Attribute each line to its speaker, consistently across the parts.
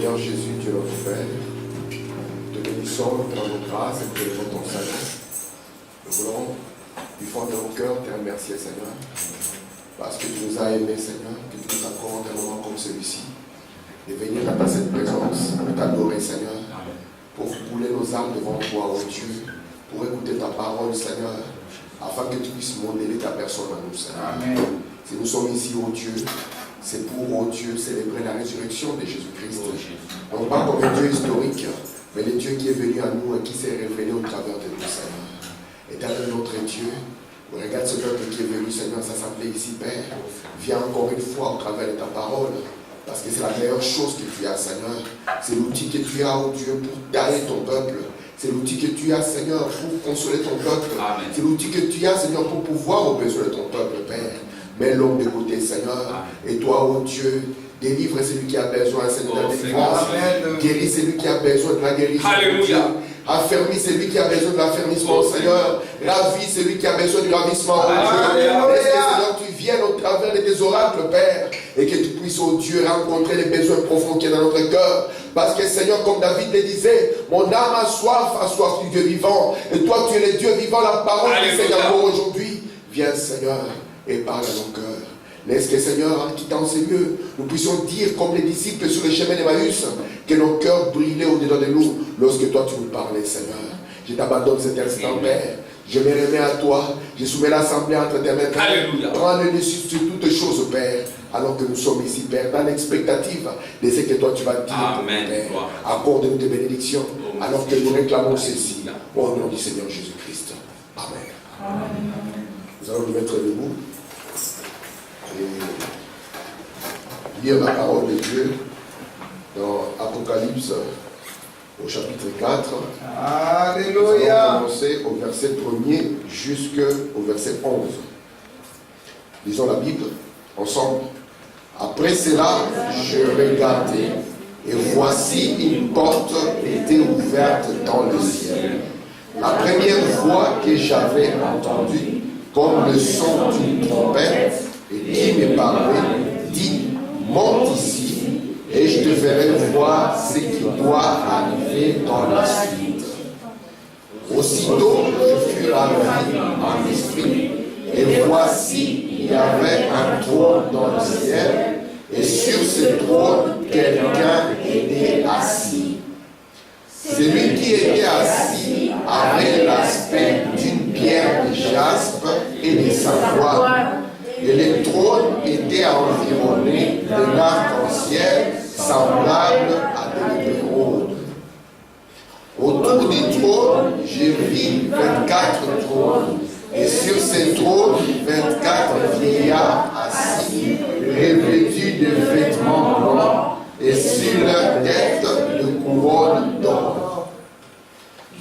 Speaker 1: Seigneur Jésus, Dieu notre Père, te bénissons, te rendons grâce et te donnons ton salut. Nous voulons, du fond de nos cœurs, te remercier, Seigneur, parce que tu nous as aimés, Seigneur, que tu nous accordes un moment comme celui-ci, de venir dans ta sainte présence, de t'adorer, Seigneur, pour couler nos âmes devant toi, oh Dieu, pour écouter ta parole, Seigneur, afin que tu puisses modeler ta personne à nous, Seigneur. Amen. Si nous sommes ici, oh Dieu, c'est pour, oh Dieu, célébrer la résurrection de Jésus-Christ. Non pas comme un Dieu historique, mais le Dieu qui est venu à nous et qui s'est révélé au travers de nous, Seigneur. Éternel notre Dieu, regarde ce peuple qui est venu, Seigneur, s'assembler ici, Père. Viens encore une fois au travers de ta parole, parce que c'est la meilleure chose que tu as, Seigneur. C'est l'outil que tu as, oh Dieu, pour guider ton peuple. C'est l'outil que tu as, Seigneur, pour consoler ton peuple. C'est l'outil que tu as, Seigneur, pour pouvoir aux besoins de ton peuple, Père. Mets l'homme de côté, Seigneur. Et toi, oh Dieu, délivre celui qui a besoin, Seigneur, de délivrance. Guéris celui qui a besoin de la guérison. Alléluia. Affermis celui qui a besoin de l'affermissement, Seigneur. Ravis celui qui a besoin du ravissement, oh Dieu. Laisse que, Seigneur, tu viennes au travers de tes oracles, Père, et que tu puisses, oh Dieu, rencontrer les besoins profonds qui sont dans notre cœur. Parce que, Seigneur, comme David le disait, mon âme a soif du Dieu vivant. Et toi, tu es le Dieu vivant, la parole du Seigneur pour aujourd'hui. Viens, Seigneur, et parle à nos cœurs. Laisse que, Seigneur, en quittant ces lieux, nous puissions dire, comme les disciples sur le chemin d'Emmaüs, que nos cœurs brillaient au-dedans de nous lorsque toi, tu nous parlais, Seigneur. Je t'abandonne cet instant, Père. Je me remets à toi. Je soumets l'assemblée entre tes mains. Alléluia. Prends le dessus sur toutes choses, Père, alors que nous sommes ici, Père, dans l'expectative de ce que toi, tu vas dire, Amen. Père. Accorde-nous tes bénédictions, alors que nous réclamons ceci. Au nom du Seigneur Jésus-Christ. Amen. Amen. Nous allons nous mettre debout et lire la parole de Dieu dans Apocalypse au chapitre 4. Alléluia. Nous allons commencer au verset 1er jusqu'au verset 11. Lisons la Bible ensemble. Après cela, je regardais et voici une porte était ouverte dans le ciel. La première voix que j'avais entendue, comme le son d'une trompette, et qui me parlait, dit, monte ici, et je te ferai voir ce qui doit arriver dans la suite. Aussitôt, je fus ravi en esprit, et voici, il y avait un trône dans le ciel, et sur ce trône, quelqu'un était assis. Celui qui était assis avait l'aspect d'une pierre de jaspe et de savoie. Et le trône était environné d'un arc-en-ciel semblable à de l'émeraude. Autour du trône, je vis 24 trônes, et sur ces trônes, 24 vieillards assis, revêtus de vêtements blancs, et sur leur tête de couronne d'or.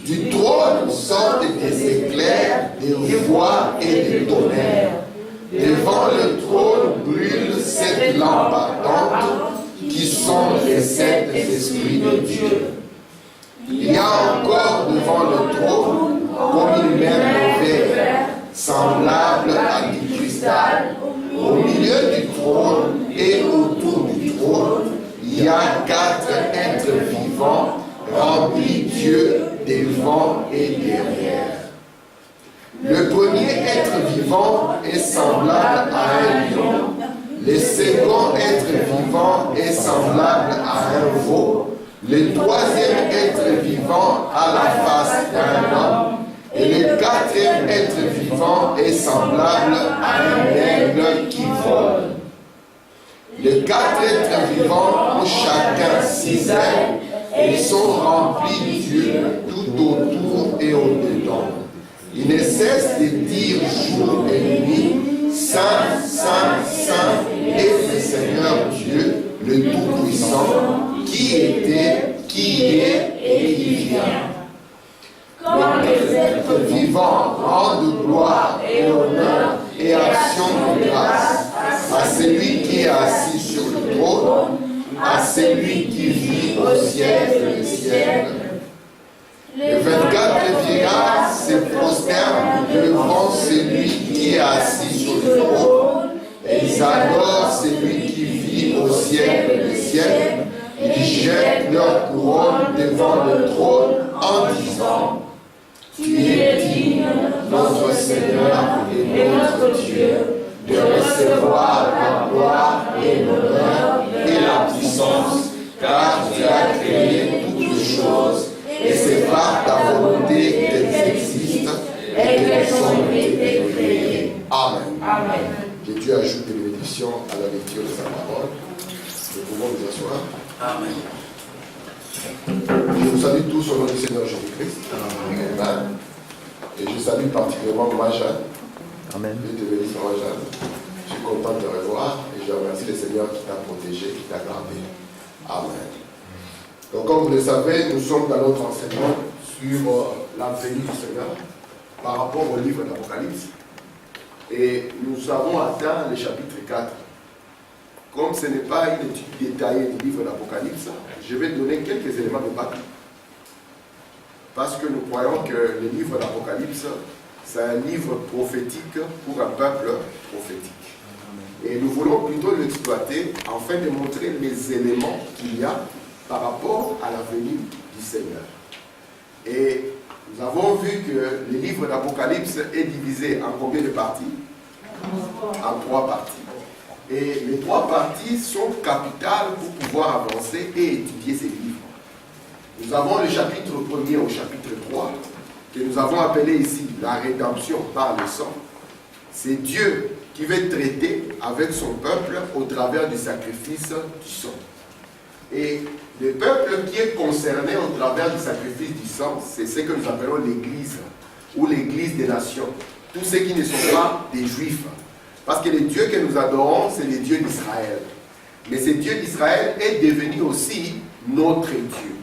Speaker 1: Du trône sortent des éclairs, des voix et des tonnerres. Devant le trône brûlent 7 lampes ardentes qui sont les 7 esprits de Dieu. Il y a encore devant le trône comme une mer de verre, semblable à du cristal. Au milieu du trône et autour du trône, il y a 4 êtres vivants remplis Dieu devant et derrière. Le premier être vivant est semblable à un lion. Le second être vivant est semblable à un veau. Le troisième être vivant a la face d'un homme. Et le quatrième être vivant est semblable à un aigle qui vole. Les 4 êtres vivants ont chacun 6 ailes. Ils sont remplis Dieu tout autour et au-dedans. Ils ne cessent de dire jour et nuit, Saint, Saint, Saint est le Seigneur Dieu, le Tout-Puissant, qui était, qui est et qui vient. Quand les êtres vivants rendent gloire et honneur et action de grâce à celui qui est assis sur le trône, à celui qui vit au siècle des siècles. Les 24 vieillards se prosternent devant celui qui est assis sur le trône, et ils adorent celui qui vit au siècle des siècles. Ils jettent leur couronne devant le trône en disant, tu es digne, notre Seigneur et notre Dieu, de recevoir la gloire et l'honneur et la puissance, car tu as créé toutes choses, et c'est par ta volonté qu'elles existent et qu'elles ont été créées. Amen. Amen. Que Dieu ajoute des bénédictions à la lecture de sa parole. Nous pouvons nous asseoir. Amen. Je vous salue tous au nom du Seigneur Jésus-Christ. Amen. Et je salue particulièrement Majan. Amen. Dieu te bénisse, Majan. Je suis content de te revoir et je remercie le Seigneur qui t'a protégé, qui t'a gardé. Amen. Donc, comme vous le savez, nous sommes dans notre enseignement sur la venue du Seigneur par rapport au livre d'Apocalypse. Et nous avons atteint le chapitre 4. Comme ce n'est pas une étude détaillée du livre d'Apocalypse, je vais donner quelques éléments de base. Parce que nous croyons que le livre d'Apocalypse, c'est un livre prophétique pour un peuple prophétique. Et nous voulons plutôt l'exploiter afin de montrer les éléments qu'il y a par rapport à la venue du Seigneur. Et nous avons vu que le livre d'Apocalypse est divisé en combien de parties? En 3 parties. Et les 3 parties sont capitales pour pouvoir avancer et étudier ces livres. Nous avons le chapitre 1er au chapitre 3, que nous avons appelé ici la rédemption par le sang. C'est Dieu qui veut traiter avec son peuple au travers du sacrifice du sang. Et le peuple qui est concerné au travers du sacrifice du sang, c'est ce que nous appelons l'Église, ou l'Église des nations. Tous ceux qui ne sont pas des Juifs. Parce que le Dieu que nous adorons, c'est le Dieu d'Israël. Mais ce Dieu d'Israël est devenu aussi notre Dieu.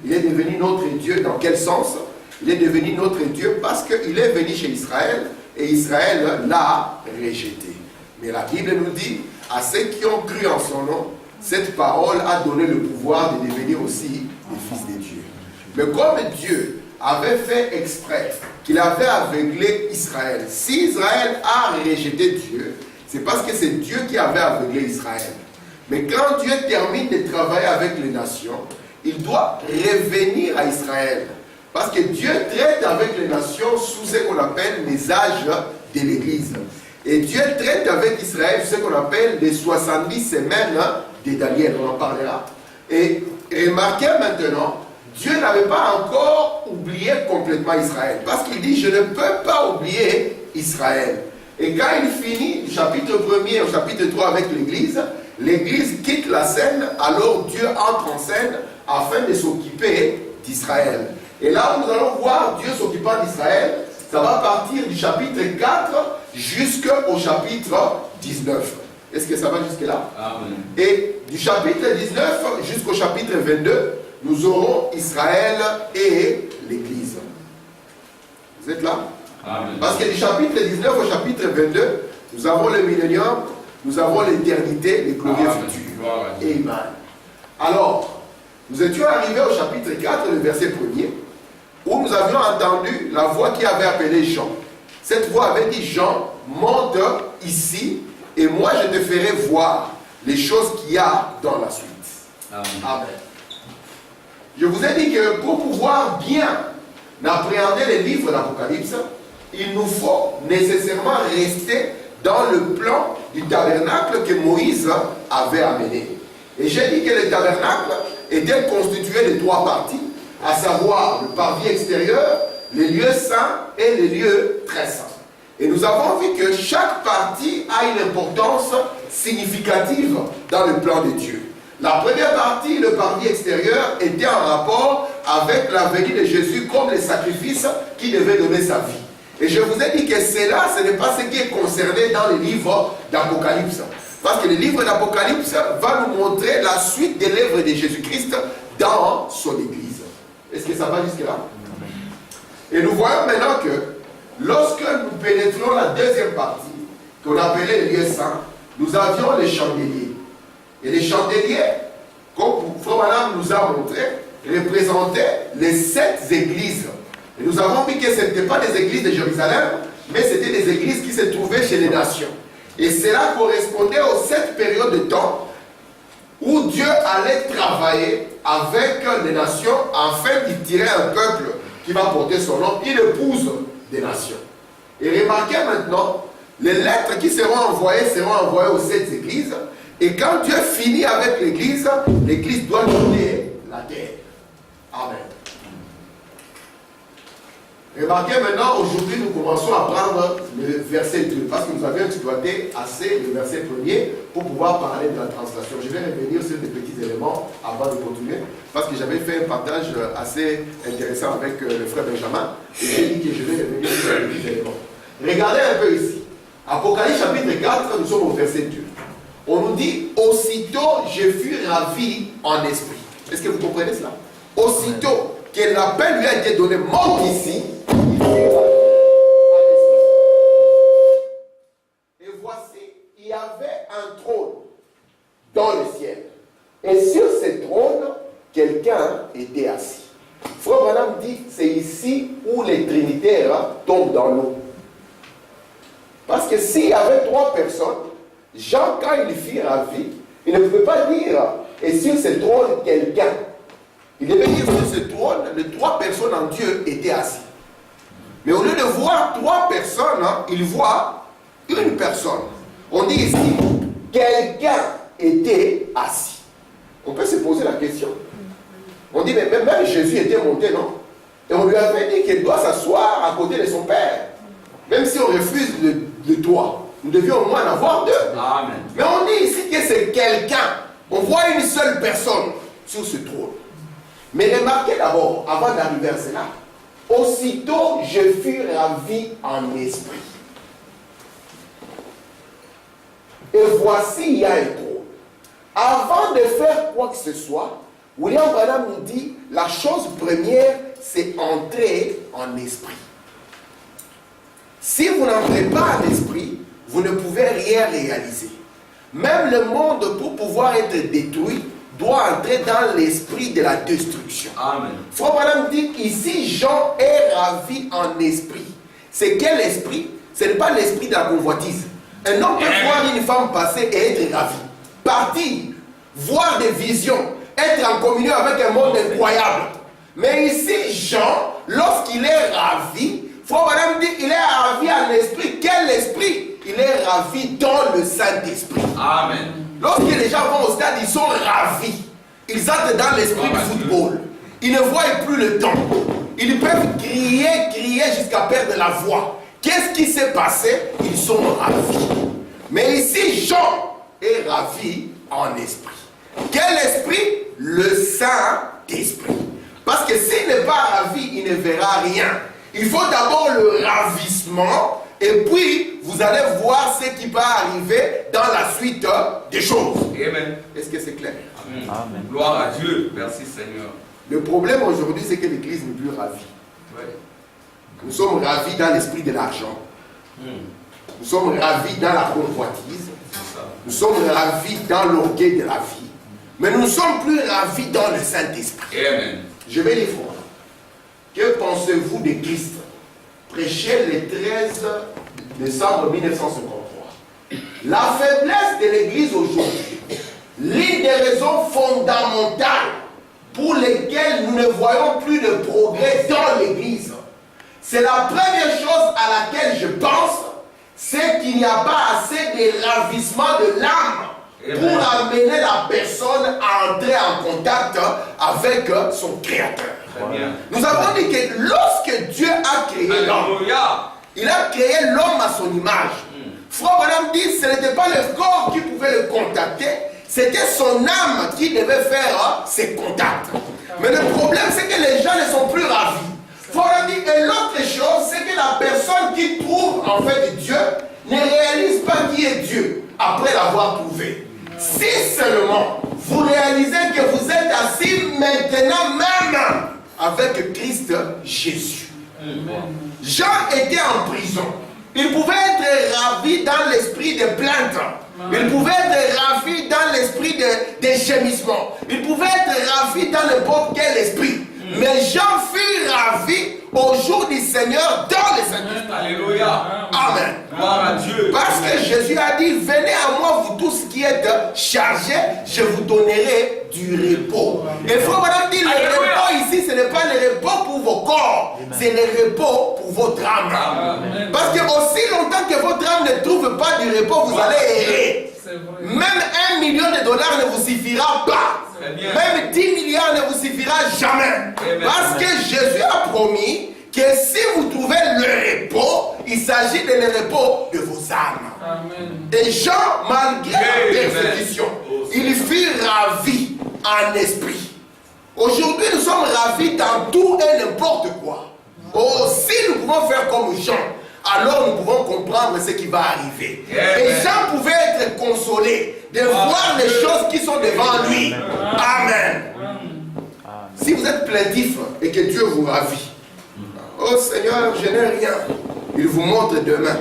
Speaker 1: Il est devenu notre Dieu dans quel sens? Il est devenu notre Dieu parce qu'il est venu chez Israël et Israël l'a rejeté. Mais la Bible nous dit, à ceux qui ont cru en son nom, cette parole a donné le pouvoir de devenir aussi des fils de Dieu. Mais comme Dieu avait fait exprès qu'il avait aveuglé Israël, si Israël a rejeté Dieu, c'est parce que c'est Dieu qui avait aveuglé Israël. Mais quand Dieu termine de travailler avec les nations, il doit revenir à Israël. Parce que Dieu traite avec les nations sous ce qu'on appelle les âges de l'Église. Et Dieu traite avec Israël sous ce qu'on appelle les 70 semaines de Daniel. On en parlera. Et remarquez maintenant, Dieu n'avait pas encore oublié complètement Israël. Parce qu'il dit, je ne peux pas oublier Israël. Et quand il finit du chapitre 1er au chapitre 3 avec l'Église, l'Église quitte la scène, alors Dieu entre en scène afin de s'occuper d'Israël. Et là où nous allons voir Dieu s'occupant d'Israël, ça va partir du chapitre 4 jusqu'au chapitre 19. Est-ce que ça va jusque là? Amen. Et du chapitre 19 jusqu'au chapitre 22, nous aurons Israël et l'Église. Vous êtes là? Amen. Parce que du chapitre 19 au chapitre 22, nous avons le millénium, nous avons l'éternité, les glorieux futurs. Amen. Alors, nous étions arrivés au chapitre 4, le verset 1er, où nous avions entendu la voix qui avait appelé Jean. Cette voix avait dit, Jean, monte ici, et moi je te ferai voir les choses qu'il y a dans la suite. Amen. Amen. Je vous ai dit que pour pouvoir bien appréhender les livres d'Apocalypse, il nous faut nécessairement rester dans le plan du tabernacle que Moïse avait amené. Et j'ai dit que le tabernacle était constitué de 3 parties, à savoir le parvis extérieur, les lieux saints et les lieux très saints. Et nous avons vu que chaque partie a une importance significative dans le plan de Dieu. La première partie, le parvis extérieur, était en rapport avec la venue de Jésus comme le sacrifice qui devait donner sa vie. Et je vous ai dit que cela, ce n'est pas ce qui est concerné dans les livres d'Apocalypse. Parce que le livre d'Apocalypse va nous montrer la suite des œuvres de Jésus-Christ dans son Église. Est-ce que ça va jusque-là? Et nous voyons maintenant que lorsque nous pénétrons la deuxième partie, qu'on appelait les lieux saints, nous avions les chandeliers. Et les chandeliers, comme Frère Branham nous a montré, représentaient les 7 églises. Et nous avons vu que ce n'étaient pas des églises de Jérusalem, mais c'était des églises qui se trouvaient chez les nations. Et cela correspondait aux 7 périodes de temps où Dieu allait travailler avec les nations afin d'y tirer un peuple qui va porter son nom. Il épouse des nations. Et remarquez maintenant, les lettres qui seront envoyées aux 7 églises. Et quand Dieu finit avec l'église, l'église doit quitter la terre. Amen. Remarquez maintenant, aujourd'hui, nous commençons à prendre le verset 2, parce que nous avions exploité assez le verset 1er pour pouvoir parler de la translation. Je vais revenir sur des petits éléments avant de continuer, parce que j'avais fait un partage assez intéressant avec le frère Benjamin, et j'ai dit que je vais revenir sur les petits éléments. Regardez un peu ici. Apocalypse chapitre 4, nous sommes au verset 2. On nous dit, aussitôt je fus ravi en esprit. Est-ce que vous comprenez cela? Aussitôt que l'appel lui a été donné, monte ici, il fut ravi en esprit. Et voici, il y avait un trône dans le ciel. Et sur ce trône, quelqu'un était assis. Frère Branham dit, c'est ici où les trinitaires tombent dans l'eau. Parce que s'il y avait 3 personnes, Jean, quand il fut ravi, il ne pouvait pas dire, et sur ce trône, quelqu'un. Il devait dire, sur ce trône, les 3 personnes en Dieu étaient assis. Mais au lieu de voir 3 personnes, il voit une personne. On dit ici, quelqu'un était assis. On peut se poser la question. On dit, mais même Jésus était monté, non? Et on lui avait dit qu'il doit s'asseoir à côté de son Père. Même si on refuse le toit. Nous devions au moins en avoir 2. Amen. Mais on dit ici que c'est quelqu'un. On voit une seule personne sur ce trône. Mais remarquez d'abord, avant d'arriver à cela, aussitôt je fus ravi en esprit. Et voici, il y a un trône. Avant de faire quoi que ce soit, William Branham nous dit, la chose première, c'est entrer en esprit. Si vous n'entrez pas en esprit, vous ne pouvez rien réaliser. Même le monde, pour pouvoir être détruit, doit entrer dans l'esprit de la destruction. Amen. Frère Branham dit ici, Jean est ravi en esprit. C'est quel esprit? Ce n'est pas l'esprit de la convoitise. Un homme peut voir une femme passer et être ravi. Partir, voir des visions, être en communion avec un monde incroyable. Mais ici, Jean, lorsqu'il est ravi, Frère Branham dit il est ravi en esprit. Quel esprit? Il est ravi dans le Saint-Esprit. Amen. Lorsque les gens vont au stade, ils sont ravis. Ils entrent dans l'esprit du football. Ils ne voient plus le temps. Ils peuvent crier jusqu'à perdre la voix. Qu'est-ce qui s'est passé? Ils sont ravis. Mais ici, Jean est ravi en esprit. Quel esprit? Le Saint-Esprit. Parce que s'il n'est pas ravi, il ne verra rien. Il faut d'abord le ravissement, et puis vous allez voir ce qui va arriver dans la suite des choses. Amen. Est-ce que c'est clair? Amen. Amen. Gloire à Dieu. Merci Seigneur. Le problème aujourd'hui, c'est que l'Église n'est plus ravie. Ouais. Nous sommes ravis dans l'esprit de l'argent. Nous sommes ravis dans la convoitise. Nous sommes ravis dans l'orgueil de la vie. Mais nous ne sommes plus ravis dans le Saint-Esprit. Amen. Je vais les voir. Que pensez-vous de Christ? Prêché le 13 décembre 1953. La faiblesse de l'Église aujourd'hui, l'une des raisons fondamentales pour lesquelles nous ne voyons plus de progrès dans l'Église, c'est la première chose à laquelle je pense, c'est qu'il n'y a pas assez de ravissement de l'âme pour amener la personne à entrer en contact avec son Créateur. Nous avons dit que lorsque Dieu a créé l'homme, il a créé l'homme à son image. Frère Branham dit que ce n'était pas le corps qui pouvait le contacter, c'était son âme qui devait faire ses contacts. Mais le problème, c'est que les gens ne sont plus ravis. Frère Branham dit, et l'autre chose, c'est que la personne qui trouve en fait Dieu ne réalise pas qui est Dieu après l'avoir trouvé. Si seulement vous réalisez que vous êtes assis maintenant même avec Christ Jésus. Jean était en prison. Il pouvait être ravi dans l'esprit de plainte. Il pouvait être ravi dans l'esprit de gémissement. Il pouvait être ravi dans n'importe quel esprit. Mais Jean fut ravi au jour du Seigneur dans le Saint-Esprit. Alléluia. Amen. Gloire à Dieu. Parce que Jésus a dit, venez à moi vous tous qui qui êtes chargés, je vous donnerai du repos. Et frère, madame dit, le repos ici, ce n'est pas le repos pour vos corps, c'est le repos pour votre âme. Parce que aussi longtemps que votre âme ne trouve pas du repos, vous allez errer. Même $1 million ne vous suffira pas. Même 10 milliards ne vous suffira jamais. Parce que Jésus a promis que si vous trouvez le repos, il s'agit de le repos de vos âmes. Amen. Et Jean, malgré la persécution, il fut ravi en esprit. Aujourd'hui, nous sommes ravis dans tout et n'importe quoi. Oh, si nous pouvons faire comme Jean, alors nous pouvons comprendre ce qui va arriver. Et Jean pouvait être consolé de voir les choses qui sont devant lui. Amen. Si vous êtes plaintif et que Dieu vous ravit, oh Seigneur, je n'ai rien. Il vous montre demain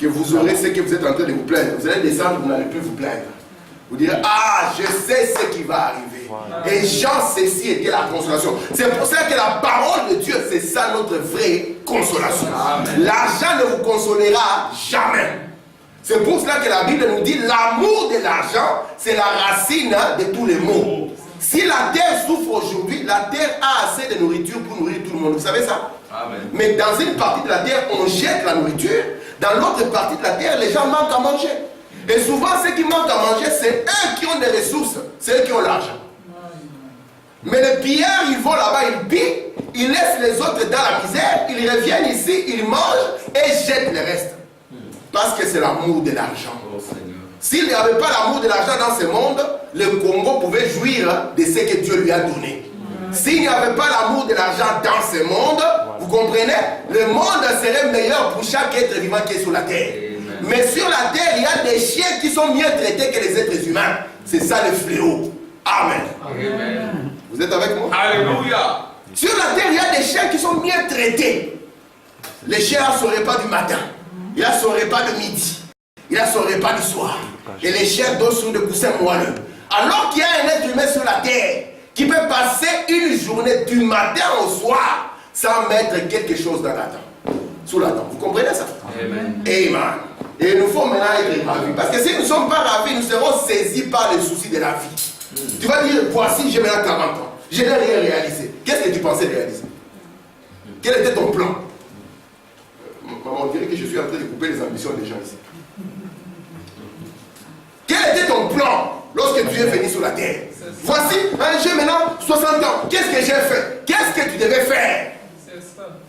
Speaker 1: que vous aurez ce que vous êtes en train de vous plaindre. Vous allez descendre, vous n'allez plus vous plaindre. Vous direz, ah, je sais ce qui va arriver. Et Jean, ceci était la consolation. C'est pour ça que la parole de Dieu, c'est ça notre vraie consolation. L'argent ne vous consolera jamais. C'est pour cela que la Bible nous dit, l'amour de l'argent, c'est la racine de tous les maux. Si la terre souffre aujourd'hui, la terre a assez de nourriture pour nourrir tout le monde. Vous savez ça? Amen. Mais dans une partie de la terre, on jette la nourriture. Dans l'autre partie de la terre, les gens manquent à manger. Et souvent, ceux qui manquent à manger, c'est eux qui ont des ressources. C'est eux qui ont l'argent. Mais les pillards, ils vont là-bas, ils pillent, ils laissent les autres dans la misère, ils reviennent ici, ils mangent et jettent le reste. Parce que c'est l'amour de l'argent. S'il n'y avait pas l'amour de l'argent dans ce monde, le Congo pouvait jouir de ce que Dieu lui a donné. S'il n'y avait pas l'amour de l'argent dans ce monde, vous comprenez, le monde serait meilleur pour chaque être vivant qui est sur la terre. Mais sur la terre, il y a des chiens qui sont mieux traités que les êtres humains. C'est ça le fléau. Amen. Amen. Vous êtes avec moi? Alléluia. Sur la terre, il y a des chiens qui sont mieux traités. Les chiens a son repas du matin. Il a son repas de midi. Il a son repas du soir. Et les chiens dorment sur des coussins moelleux. Alors qu'il y a un être humain sur la terre qui peut passer une journée du matin au soir sans mettre quelque chose dans la dent. Sous la dent. Vous comprenez ça? Amen. Amen. Et il nous faut maintenant être ravis. Parce que si nous ne sommes pas ravis, nous serons saisis par les soucis de la vie. Tu vas dire, voici, j'ai maintenant 40 ans. Je n'ai rien réalisé. Qu'est-ce que tu pensais réaliser? Quel était ton plan? Maman, on dirait que je suis en train de couper les ambitions des gens ici. Quel était ton plan lorsque tu es venu sur la terre? Voici, j'ai maintenant 60 ans. Qu'est-ce que j'ai fait? Qu'est-ce que tu devais faire?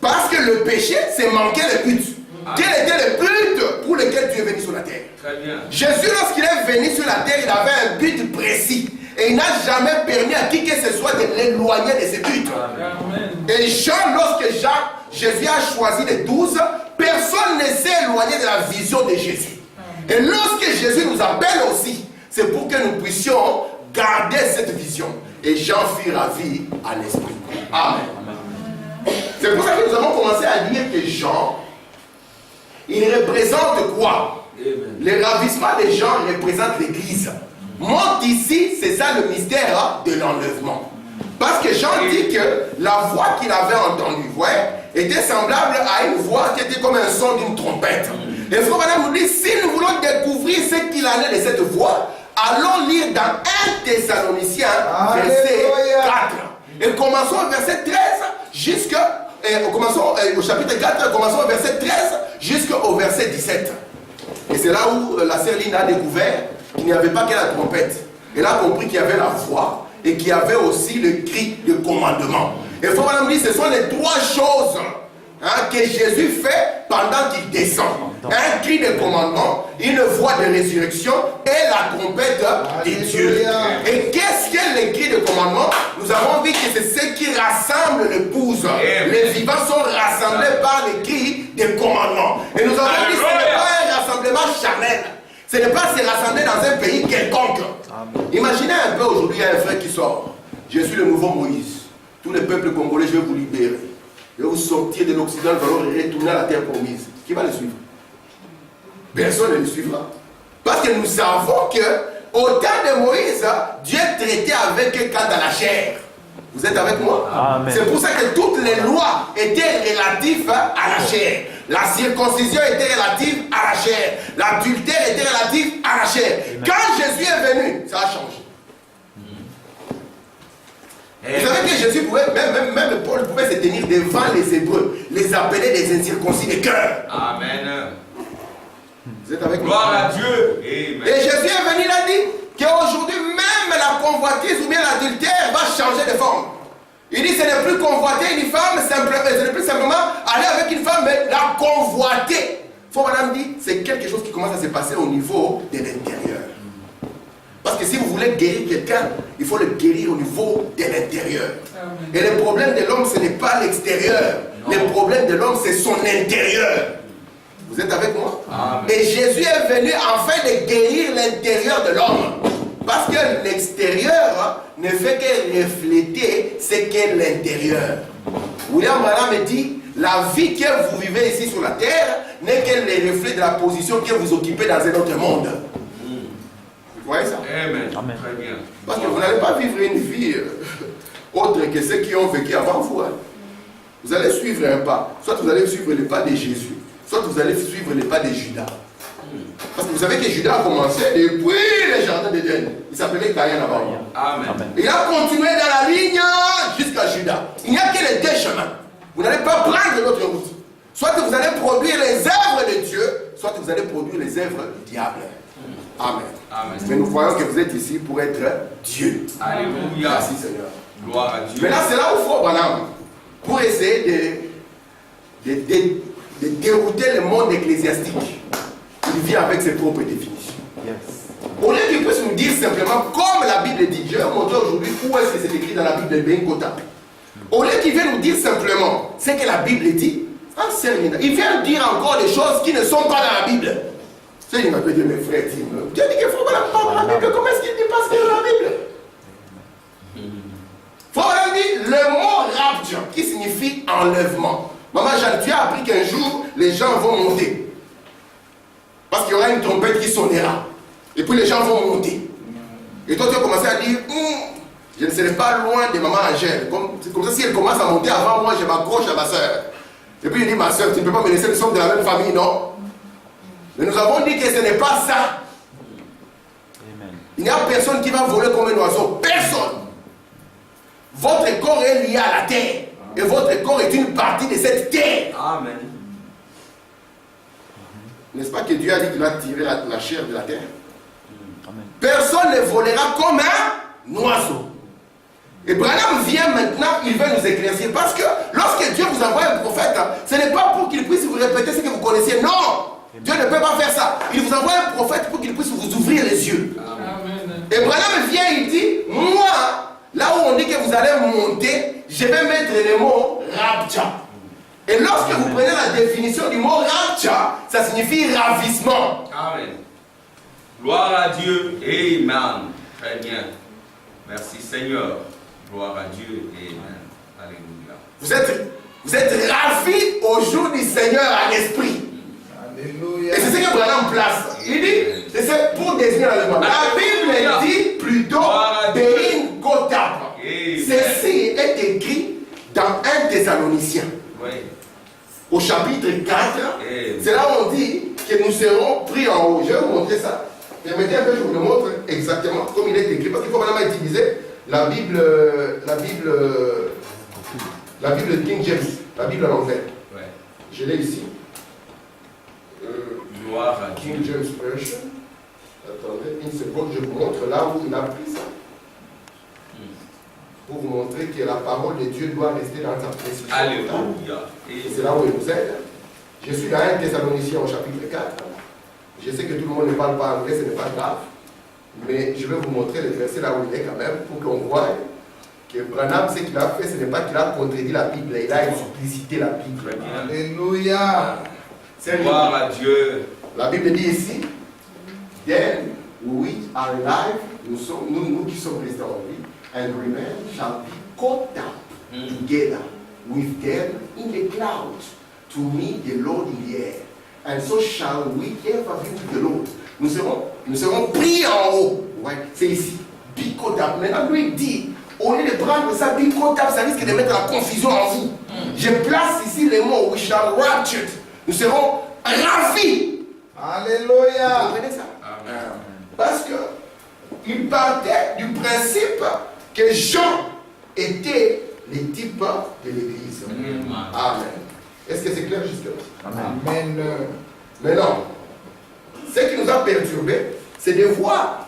Speaker 1: Parce que le péché, c'est manquer le but. Quel était le but pour lequel tu es venu sur la terre? Jésus, lorsqu'il est venu sur la terre, il avait un but précis. Et il n'a jamais permis à qui que ce soit de l'éloigner de ce but. Et Jean, lorsque Jésus a choisi les 12, personne ne s'est éloigné de la vision de Jésus. Et lorsque Jésus nous appelle aussi, c'est pour que nous puissions garder cette vision. Et Jean fut ravi à l'esprit. Amen. C'est pour ça que nous avons commencé à dire que Jean, il représente quoi? Le ravissement des gens représente l'Église. Monte ici, c'est ça le mystère de l'enlèvement. Parce que Jean dit que la voix qu'il avait entendue, était semblable à une voix qui était comme un son d'une trompette. Et frère Madame nous dit, si nous voulons découvrir ce qu'il en est de cette voix, allons lire dans 1 Thessaloniciens, verset 4. Et commençons au verset 13 jusqu'à... commençons au chapitre 4, commençons au verset 13 jusqu'au verset 17. Et c'est là où la sœur Lina a découvert qu'il n'y avait pas que la trompette. Elle a compris qu'il y avait la voix et qu'il y avait aussi le cri de commandement. Et frère Madame dit, ce sont les 3 choses que Jésus fait pendant qu'il descend. Un cri de commandement, une voix de résurrection et la trompette de Dieu. Et qu'est-ce qu'est le cri de commandement? Nous avons vu que c'est ce qui rassemble l'épouse. Les vivants sont rassemblés par le cri de commandement. Et nous avons dit que ce n'est pas un rassemblement charnel. Ce n'est pas se rassembler dans un pays quelconque. Imaginez un peu aujourd'hui, il y a un frère qui sort. Je suis le nouveau Moïse. Tous les peuples congolais, je vais vous libérer. Je vais vous sortir de l'Occident, nous allons retourner à la terre promise. Qui va le suivre? Personne ne le suivra. Parce que nous savons que au temps de Moïse, Dieu traitait avec eux quand dans la chair. Vous êtes avec moi? C'est pour ça que toutes les lois étaient relatives à la chair.
Speaker 2: La circoncision était relative à la chair. L'adultère était relatif à la chair. Quand Jésus est venu, ça a changé. Vous savez que Jésus pouvait, même Paul pouvait se tenir devant les Hébreux, les appeler des incirconcis de cœur.
Speaker 3: Amen.
Speaker 2: Vous êtes avec moi?
Speaker 3: Gloire à Dieu. Amen. Et
Speaker 2: Jésus est venu, il a dit qu'aujourd'hui même la convoitise ou bien l'adultère va changer de forme. Il dit ce n'est plus convoiter une femme, ce n'est plus simplement aller avec une femme, mais la convoiter. Faut madame dit, c'est quelque chose qui commence à se passer au niveau de l'intérieur. Parce que si vous voulez guérir quelqu'un, il faut le guérir au niveau de l'intérieur. Et le problème de l'homme, ce n'est pas l'extérieur. Le problème de l'homme, c'est son intérieur. Vous êtes avec moi?
Speaker 3: Amen.
Speaker 2: Et Jésus est venu afin de guérir l'intérieur de l'homme. Parce que l'extérieur ne fait que refléter ce qu'est l'intérieur. William Branham dit, la vie que vous vivez ici sur la terre n'est que le reflet de la position que vous occupez dans un autre monde. Vous voyez ça?
Speaker 3: Amen. Amen. Très bien.
Speaker 2: Parce que vous n'allez pas vivre une vie autre que ceux qui ont vécu avant vous. Hein. Vous allez suivre un pas. Soit vous allez suivre les pas de Jésus, soit vous allez suivre les pas de Judas. Parce que vous savez que Judas a commencé depuis les jardins d'Éden. Il s'appelait Caïn avant.
Speaker 3: Amen.
Speaker 2: Il a continué dans la ligne jusqu'à Judas. Il n'y a que les deux chemins. Vous n'allez pas prendre l'autre route. Soit vous allez produire les œuvres de Dieu, soit vous allez produire les œuvres du diable. Amen. Amen. Mais nous voyons que vous êtes ici pour être Dieu.
Speaker 3: Alléluia.
Speaker 2: Merci Seigneur.
Speaker 3: Gloire à Dieu.
Speaker 2: Mais là, c'est là où faut Branham pour essayer de dérouter le monde ecclésiastique. Il vient avec ses propres définitions. Au lieu qu'il puisse nous dire simplement, comme la Bible dit, je vais vous montrer aujourd'hui où est-ce que c'est écrit dans la Bible de Ben Kotap. Au lieu qu'il vienne nous dire simplement ce que la Bible dit, il vient nous dire encore des choses qui ne sont pas dans la Bible. Il m'a dit, mes frères, Dieu dit qu'il faut pas la Bible. Comment est-ce qu'il dit pas ce qu'il y a dans la Bible? Il faut dire le mot rapture, qui signifie enlèvement. Maman Jeanne, tu as appris qu'un jour, les gens vont monter. Parce qu'il y aura une trompette qui sonnera. Et puis les gens vont monter. Et toi, tu as commencé à dire, je ne serai pas loin de maman Angèle. Comme ça, si elle commence à monter avant moi, je m'accroche à ma soeur. Et puis il dit, ma soeur, tu ne peux pas me laisser, nous sommes de la même famille, non? Mais nous avons dit que ce n'est pas ça. Amen. Il n'y a personne qui va voler comme un oiseau. Personne. Votre corps est lié à la terre. Et votre corps est une partie de cette terre.
Speaker 3: Amen.
Speaker 2: N'est-ce pas que Dieu a dit qu'il a tiré la chair de la terre? Amen. Personne ne volera comme un oiseau. Et Branham vient maintenant, il veut nous éclaircir. Parce que lorsque Dieu vous envoie un prophète, ce n'est pas pour qu'il puisse vous répéter ce que vous connaissiez. Non! Dieu ne peut pas faire ça. Il vous envoie un prophète pour qu'il puisse vous ouvrir les yeux. Amen. Et Branham vient, il dit, moi, là où on dit que vous allez monter, je vais mettre le mot rapture. Et lorsque vous prenez la définition du mot rapture, ça signifie ravissement. Amen.
Speaker 3: Gloire à Dieu. Amen. Très bien. Merci Seigneur. Gloire à Dieu. Amen. Alléluia.
Speaker 2: Vous êtes ravis au jour du Seigneur à l'esprit. Et c'est ce que Branham place. Il dit, c'est pour désigner l'allemand. La Bible dit plutôt Bein Kotap. Ceci est écrit dans 1 Thessaloniciens. Oui. Au chapitre 4, c'est là où on dit que nous serons pris en haut. Je vais vous montrer ça. Permettez un peu, je vous le montre exactement comme il est écrit. Parce qu'il faut vraiment utiliser la Bible King James, la Bible à l'envers. Ouais. Je l'ai ici.
Speaker 3: Gloire à
Speaker 2: King James Version. Attendez une seconde, je vous montre là où il a pris ça. Pour vous montrer que la parole de Dieu doit rester dans sa précision.
Speaker 3: Alléluia.
Speaker 2: Et c'est là où il nous aide. Je suis dans 1 Thessaloniciens au chapitre 4. Je sais que tout le monde ne parle pas anglais, ce n'est pas grave. Mais je vais vous montrer le verset là où il est quand même, pour qu'on voie que Branham, ce qu'il a fait, ce n'est pas qu'il a contredit la Bible, il a explicité la Bible. Alléluia.
Speaker 3: Gloire à Dieu.
Speaker 2: La Bible dit ici, then we are alive, nous qui sommes restés en vie, and remain shall be caught up together with them in the clouds to meet the Lord in the air. And so shall we ever be with the Lord. Nous serons pris en haut. Ouais, c'est ici. Be caught up. Maintenant, lui dit, au lieu de prendre ça, be caught up, ça risque de mettre la confusion en vous. Je place ici les mots, we shall rapture. nous serons ravis.
Speaker 4: Alléluia.
Speaker 2: Vous comprenez ça? Parce que il partait du principe que Jean était les types de l'Église. Amen. Est-ce que c'est clair jusque-là?
Speaker 4: Amen.
Speaker 2: Mais non. Ce qui nous a perturbés, c'est de voir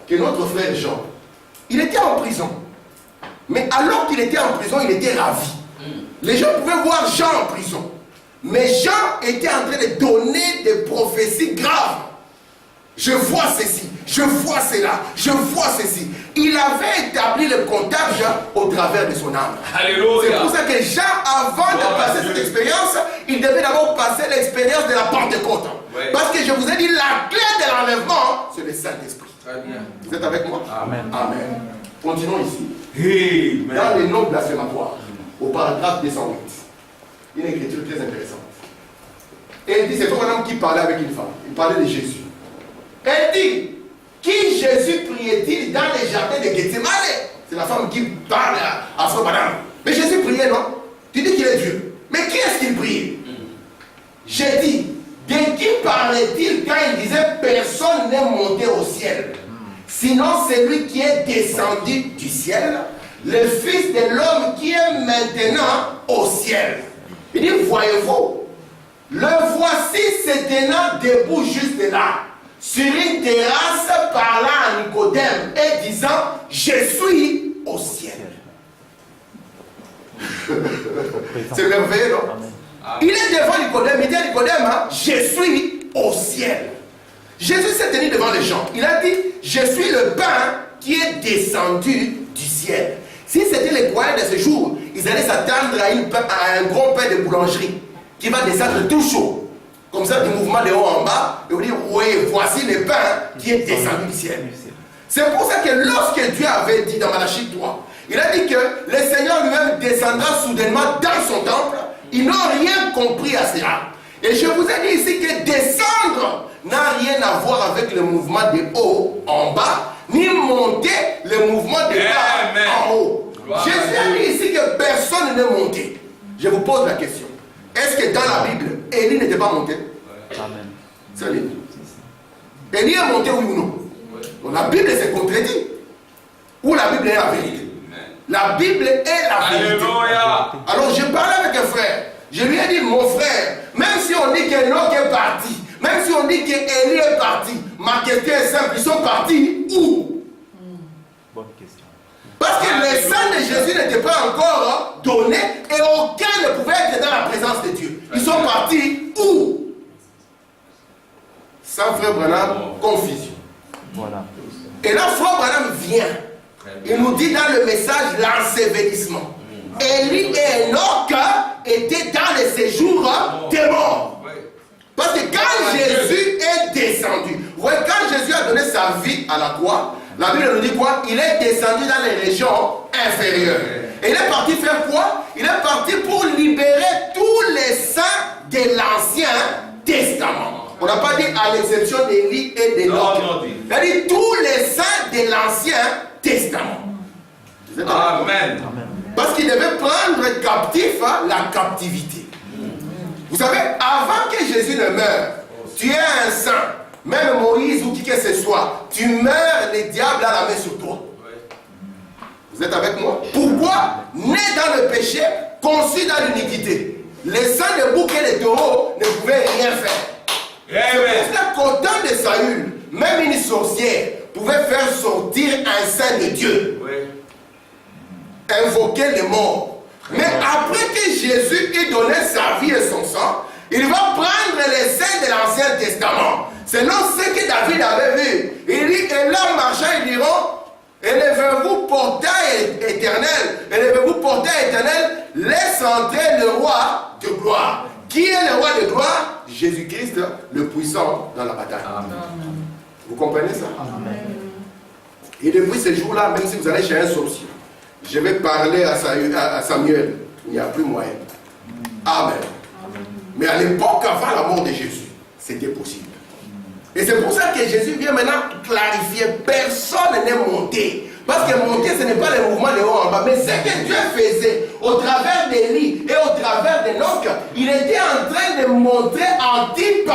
Speaker 2: que notre frère Jean, il était en prison. Mais alors qu'il était en prison, il était ravi. Les gens pouvaient voir Jean en prison. Mais Jean était en train de donner des prophéties graves. Je vois ceci, je vois cela, je vois ceci. Il avait établi le contact au travers de son âme.
Speaker 3: Alléluia.
Speaker 2: C'est pour ça que Jean, avant de passer cette expérience, il devait d'abord passer l'expérience de la Pentecôte.
Speaker 3: Ouais.
Speaker 2: Parce que je vous ai dit, la clé de l'enlèvement, c'est le Saint-Esprit.
Speaker 3: Très bien.
Speaker 2: Vous êtes avec moi?
Speaker 4: Amen.
Speaker 2: Amen. Continuons ici.
Speaker 3: Amen.
Speaker 2: Dans les noms blasphématoires, au paragraphe 208, une écriture très intéressante. Et il dit, c'est un homme qui parlait avec une femme. Il parlait de Jésus. Elle dit, qui Jésus priait-il dans les jardins de Gethsémane? C'est la femme qui parle à son madame. Mais Jésus priait, non? Tu dis qu'il est Dieu. Mais qui est-ce qu'il priait? J'ai dit, de qui parlait-il quand il disait personne n'est monté au ciel? Sinon c'est lui qui est descendu du ciel, le Fils de l'homme qui est maintenant au ciel. Il dit, voyez-vous, le voici se tenant debout juste là, sur une terrasse, parlant à Nicodème et disant, je suis au ciel. C'est merveilleux, non? Il est devant Nicodème, il dit à Nicodème, hein, je suis au ciel. Jésus s'est tenu devant les gens. Il a dit, je suis le pain qui est descendu du ciel. Si c'était les croyants de ce jour, ils allaient s'attendre à un gros pain de boulangerie qui va descendre tout chaud. Comme ça, du mouvement de haut en bas, et vous dire, oui, voici le pain qui est descendu du ciel. C'est pour ça que lorsque Dieu avait dit dans Malachie 3, il a dit que le Seigneur lui-même descendra soudainement dans son temple. Ils n'ont rien compris à cela. Et je vous ai dit ici que descendre n'a rien à voir avec le mouvement de haut en bas, ni monter le mouvement de bas en haut. Jésus a dit ici que personne n'est monté. Je vous pose la question. Est-ce que dans la Bible, Élie n'était pas monté?
Speaker 4: Amen.
Speaker 2: C'est Élie. Élie est monté, oui ou non? Donc la Bible se contredit. Ou la Bible est la vérité? La Bible est la vérité.
Speaker 3: Alléluia.
Speaker 2: Alors je parlais avec un frère. Je lui ai dit, mon frère, même si on dit qu'Enoch est parti, même si on dit qu'Élie est parti, ma question est simple, ils sont partis où?
Speaker 4: Bonne question.
Speaker 2: Parce que le sang de Jésus n'était pas encore donné et aucun ne pouvait être dans la présence de Dieu. Ils sont partis où? Sans frère Branham, confusion.
Speaker 4: Voilà.
Speaker 2: Et là, frère Branham vient. Il nous dit dans le message l'ensevelissement. Élie et Enoch étaient dans le séjour des morts. Parce que quand Jésus est descendu, voyez, quand Jésus a donné sa vie à la croix, la Bible nous dit quoi? Il est descendu dans les régions inférieures. Et il est parti faire quoi? Il est parti pour libérer tous les saints de l'Ancien Testament. On n'a pas dit à l'exception d'Élie et d'Enoch. Il a dit tous les saints de l'Ancien Testament.
Speaker 3: Amen.
Speaker 2: Parce qu'il devait prendre captif la captivité. Vous savez, avant que Jésus ne meure, tu es un saint. Même Moïse ou qui que ce soit, tu meurs, le diable a la main sur toi. Vous êtes avec moi? Pourquoi? Né dans le péché, conçu dans l'iniquité. Les saints de bouc et de taureaux ne pouvaient rien faire. C'est pour ça qu'au temps de Saül, même une sorcière pouvait faire sortir un saint de Dieu. Invoquer les morts. Mais après que Jésus ait donné sa vie et son sang, il va prendre les saints de l'Ancien Testament. Selon ce que David avait vu. Il dit, et là marchant, ils diront, élevez-vous portail éternel, élevez-vous portail éternel, laisse entrer le roi de gloire. Qui est le roi de gloire? Jésus-Christ, le puissant dans la bataille. Amen. Vous comprenez ça? Amen. Et depuis ce jour-là, même si vous allez chez un sorcier, je vais parler à Samuel. Il n'y a plus moyen. Amen. Mais à l'époque, avant la mort de Jésus, c'était possible. Et c'est pour ça que Jésus vient maintenant clarifier. Personne n'est monté. Parce que monter, ce n'est pas le mouvement de haut en bas. Mais ce que Dieu faisait au travers d'Élie et au travers d'Enoch, il était en train de montrer en type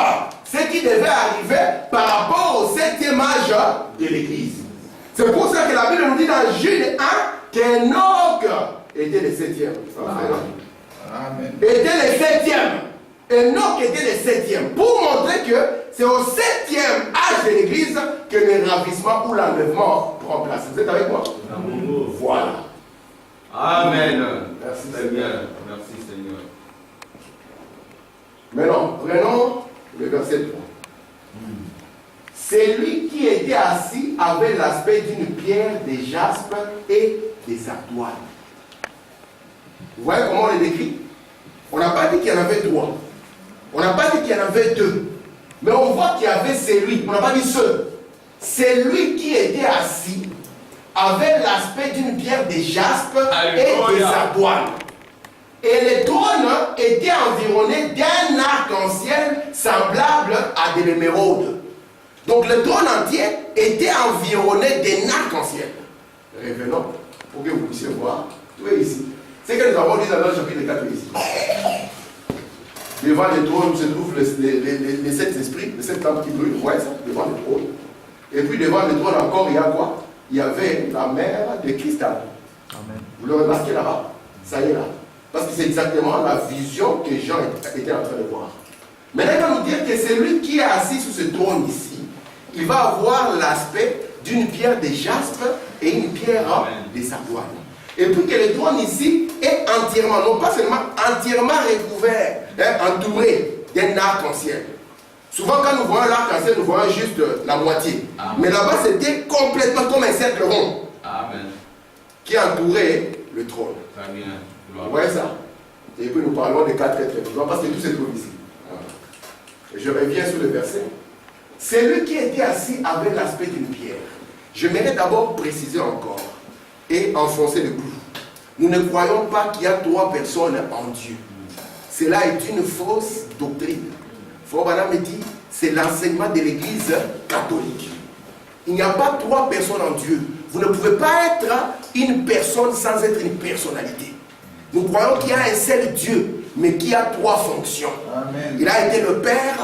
Speaker 2: ce qui devait arriver par rapport au 7e âge de l'Église. C'est pour ça que la Bible nous dit dans Jude 1 qu'Enoch était le 7e. Amen. Était le 7e. Enoch était le 7e. Pour montrer que c'est au 7e âge de l'Église que le ravissement ou l'enlèvement prend place. Vous êtes avec moi? Voilà.
Speaker 3: Amen.
Speaker 2: Merci
Speaker 3: Seigneur. Merci Seigneur.
Speaker 2: Maintenant, prenons le verset 3. Celui qui était assis avait l'aspect d'une pierre de jaspe et des sardoines. Vous voyez comment on le décrit? On n'a pas dit qu'il y en avait 3. On n'a pas dit qu'il y en avait 2. Mais on voit qu'il y avait celui. On n'a pas dit ce. Celui qui était assis avait l'aspect d'une pierre de jaspe et des sardoines. Et le trône était environné d'un arc-en-ciel semblable à de l'émeraude. Donc le trône entier était environné d'un arc-en-ciel. Revenons pour que vous puissiez voir. Tout est ici. C'est que nous avons dit dans le chapitre 4 ici. Devant le trône se trouvent les 7 esprits, les 7 lampes qui brûlent. Vous voyez ça? Devant le trône. Et puis devant le trône encore, il y a quoi? Il y avait la mer de cristal. Amen. Vous le remarquez là-bas? Ça y est là. Parce que c'est exactement la vision que Jean était en train de voir. Maintenant, il va nous dire que celui qui est assis sur ce trône ici, il va avoir l'aspect d'une pierre de jaspe et une pierre de sardoine. Et puis que le trône ici est entièrement, non pas seulement entièrement recouvert, entouré d'un arc-en-ciel. Souvent quand nous voyons l'arc-en-ciel, nous voyons juste la moitié. Amen. Mais là-bas c'était complètement comme un cercle rond. Amen. Qui entourait le trône. Très bien. Vous voyez ça? Et puis nous parlons des 4 êtres vivants parce que tout se trouve ici. Et je reviens sur le verset. Celui qui était assis avait l'aspect d'une pierre. Je mérite d'abord préciser encore et enfoncer le clou. Nous ne croyons pas qu'il y a 3 personnes en Dieu. Cela est une fausse doctrine. Frère Branham me dit, c'est l'enseignement de l'Église catholique. Il n'y a pas 3 personnes en Dieu. Vous ne pouvez pas être une personne sans être une personnalité. Nous croyons qu'il y a un seul Dieu, mais qui a 3 fonctions. Amen. Il a été le Père,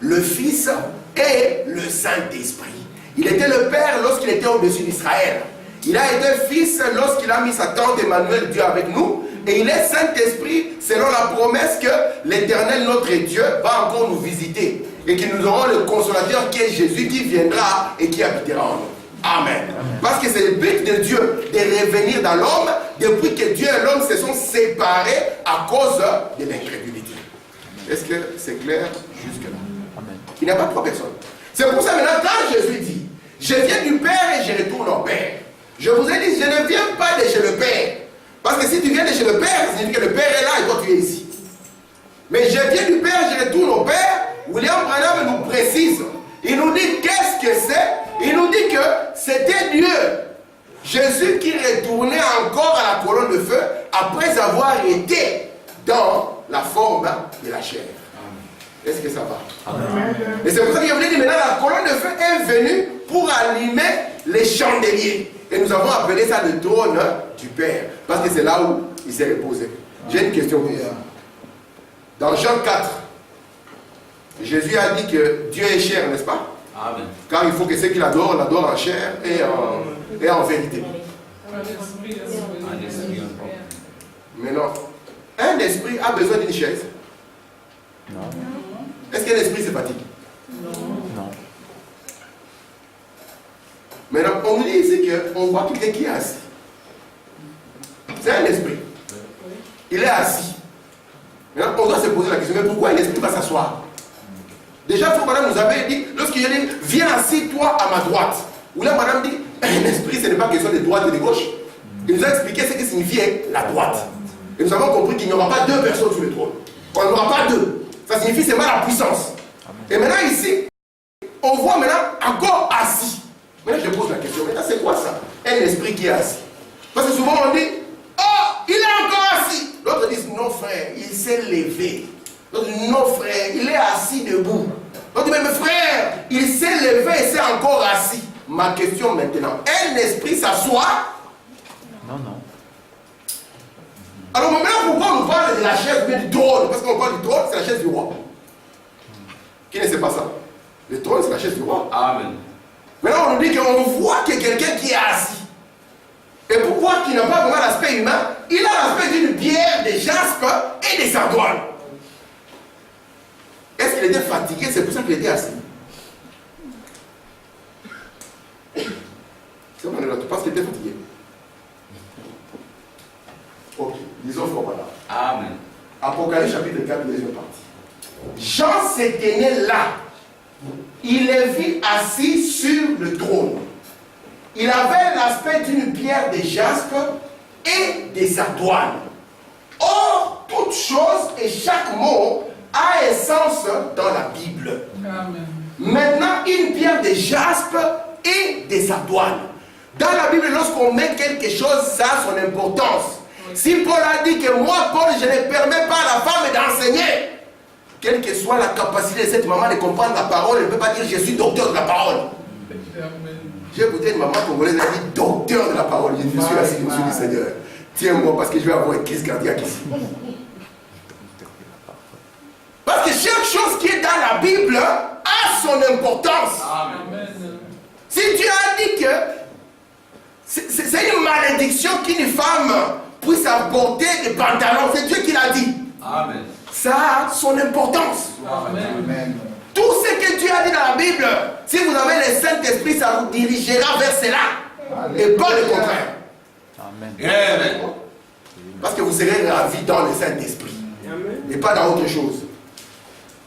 Speaker 2: le Fils et le Saint-Esprit. Il était le Père lorsqu'il était au-dessus d'Israël. Il a été Fils lorsqu'il a mis sa tante Emmanuel, Dieu avec nous. Et il est Saint-Esprit selon la promesse que l'Éternel, notre Dieu, va encore nous visiter. Et que nous aurons le consolateur qui est Jésus qui viendra et qui habitera en nous. Amen. Amen. Parce que c'est le but de Dieu de revenir dans l'homme depuis que Dieu et l'homme se sont séparés à cause de l'incrédulité. Est-ce que c'est clair jusque-là? Amen. Il n'y a pas 3 personnes. C'est pour ça maintenant quand Jésus dit je viens du Père et je retourne au Père. Je vous ai dit je ne viens pas de chez le Père. Parce que si tu viens de chez le Père, ça signifie que le Père est là et toi tu es ici. Mais je viens du Père, je retourne au Père. William Branham nous précise. Il nous dit qu'est-ce que c'est? Il nous dit que c'était Dieu, Jésus qui retournait encore à la colonne de feu après avoir été dans la forme de la chair. Est-ce que ça va? Amen. Et c'est pour ça qu'il a dit maintenant la colonne de feu est venue pour allumer les chandeliers. Et nous avons appelé ça le trône du Père. Parce que c'est là où il s'est reposé. J'ai une question pour vous. Dans Jean 4, Jésus a dit que Dieu est chair, n'est-ce pas? Amen. Car il faut que ceux qui l'adorent, l'adorent en chair et en vérité. Mais non. Un esprit a besoin d'une chaise? Non. Est-ce qu'un esprit se fatigue? Non. Maintenant, on nous dit ici qu'on voit quelqu'un qui est assis. C'est un esprit. Il est assis. Maintenant, on doit se poser la question, mais pourquoi un esprit va s'asseoir? Déjà, madame nous avait dit, lorsqu'il a dit, viens assis-toi à ma droite. Ou là, madame dit, un esprit, ce n'est pas question de droite et de gauche. Il nous a expliqué ce que signifiait la droite. Et nous avons compris qu'il n'y aura pas 2 personnes sur le trône. On n'aura pas 2. Ça signifie seulement la puissance. Et maintenant, ici, on voit maintenant encore assis. Maintenant, je pose la question, maintenant, c'est quoi ça? Un esprit qui est assis. Parce que souvent, on dit, oh, il est encore assis. L'autre dit, non, frère, il s'est levé. L'autre dit, non, frère, il est assis debout. L'autre dit, mais mes frères, il s'est levé et s'est encore assis. Ma question maintenant, un esprit s'assoit?
Speaker 4: Non, non.
Speaker 2: Alors maintenant, pourquoi on nous parle de la chaise ou du trône? Parce qu'on parle du trône, c'est la chaise du roi. Qui ne sait pas ça? Le trône, c'est la chaise du roi.
Speaker 3: Amen.
Speaker 2: Maintenant, on nous dit qu'on voit qu'il y a quelqu'un qui est assis. Et pour voir qu'il n'a pas vraiment l'aspect humain, il a l'aspect d'une pierre, de jaspe et des sardoines. Est-ce qu'il était fatigué? C'est pour ça qu'il était assis. C'est bon, tu penses qu'il était fatigué? Ok, disons voilà.
Speaker 3: Amen.
Speaker 2: Apocalypse chapitre 4, deuxième partie. Jean s'est tenu là. Il le vit assis sur le trône. Il avait l'aspect d'une pierre de jaspe et des sardoines. Or, toute chose et chaque mot a essence dans la Bible.
Speaker 5: Amen.
Speaker 2: Maintenant, une pierre de jaspe et des sardoines. Dans la Bible, lorsqu'on met quelque chose, ça a son importance. Si Paul a dit que moi, Paul, je ne permets pas à la femme d'enseigner, quelle que soit la capacité de cette maman de comprendre la parole, elle ne peut pas dire je suis docteur de la parole. J'ai écouté une maman congolaise, elle a dit docteur de la parole. Je suis assis, je suis du Seigneur. Tiens-moi parce que je vais avoir une crise cardiaque ici. Parce que chaque chose qui est dans la Bible a son importance.
Speaker 3: Amen.
Speaker 2: Si Dieu a dit que c'est une malédiction qu'une femme puisse apporter des pantalons, c'est Dieu qui l'a dit.
Speaker 3: Amen.
Speaker 2: Ça a son importance.
Speaker 5: Amen.
Speaker 2: Tout ce que Dieu a dit dans la Bible, si vous avez le Saint-Esprit, ça vous dirigera vers cela. Et pas le contraire.
Speaker 4: Amen.
Speaker 3: Amen.
Speaker 2: Parce que vous serez ravis dans le Saint-Esprit. Et pas dans autre chose.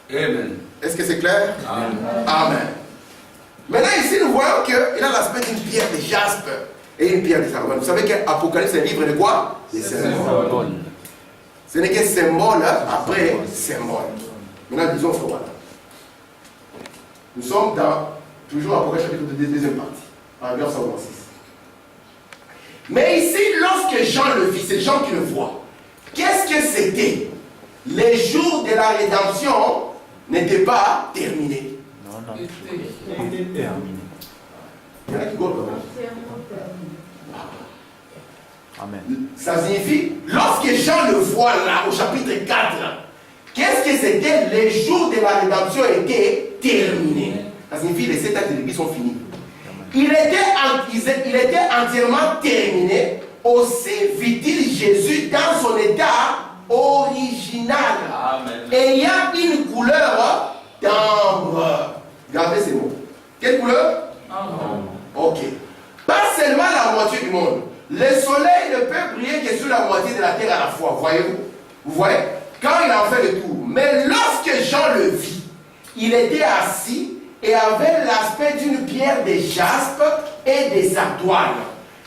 Speaker 3: Amen.
Speaker 2: Est-ce que c'est clair?
Speaker 3: Amen.
Speaker 2: Amen. Maintenant ici nous voyons qu'il a l'aspect d'une pierre de jaspe et une pierre de sardoine. Vous savez qu'Apocalypse est un livre de quoi? Des symboles. Ce n'est qu'un symbole après symbole. Maintenant disons voilà. Nous sommes dans toujours Apocalypse chapitre 2, deuxième partie, paragraphe 126. Mais ici, lorsque Jean le vit, c'est Jean qui le voit. Qu'est-ce que c'était? Les jours de la rédemption n'étaient pas terminés.
Speaker 4: Non, non. Terminé.
Speaker 2: Il y en a qui goûtent.
Speaker 4: Amen.
Speaker 2: Ça signifie, lorsque Jean le voit là, au chapitre 4, qu'est-ce que c'était? Les jours de la rédemption étaient terminés. Ça signifie les 7 actes de l'Église sont finis. Il était entièrement terminé. Aussi vit-il Jésus dans son état original.
Speaker 3: Amen.
Speaker 2: Ayant une couleur d'ambre. Gardez ces mots. Quelle couleur?
Speaker 5: Amen.
Speaker 2: Ok. Pas seulement la moitié du monde. Le soleil ne peut briller que sur la moitié de la terre à la fois. Voyez-vous? Vous voyez? Quand il en fait le tour. Mais lorsque Jean le vit, il était assis et avait l'aspect d'une pierre de jaspe et des sardoines,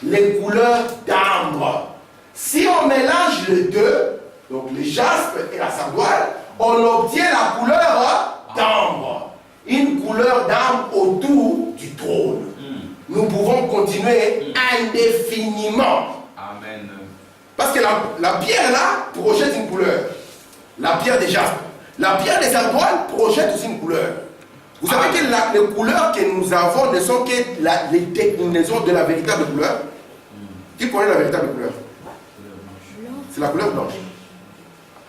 Speaker 2: les couleurs d'ambre. Si on mélange les deux, donc le jaspe et la sardoine, on obtient la couleur d'ambre. Une couleur d'ambre autour du trône. Nous pouvons continuer indéfiniment.
Speaker 3: Amen.
Speaker 2: Parce que la pierre là projette une couleur. La pierre de jaspe. La pierre des sardoines projette aussi une couleur. Vous savez que les couleurs que nous avons ne sont que les déclinaisons de la véritable couleur. Qui connaît la véritable couleur? C'est la couleur blanche.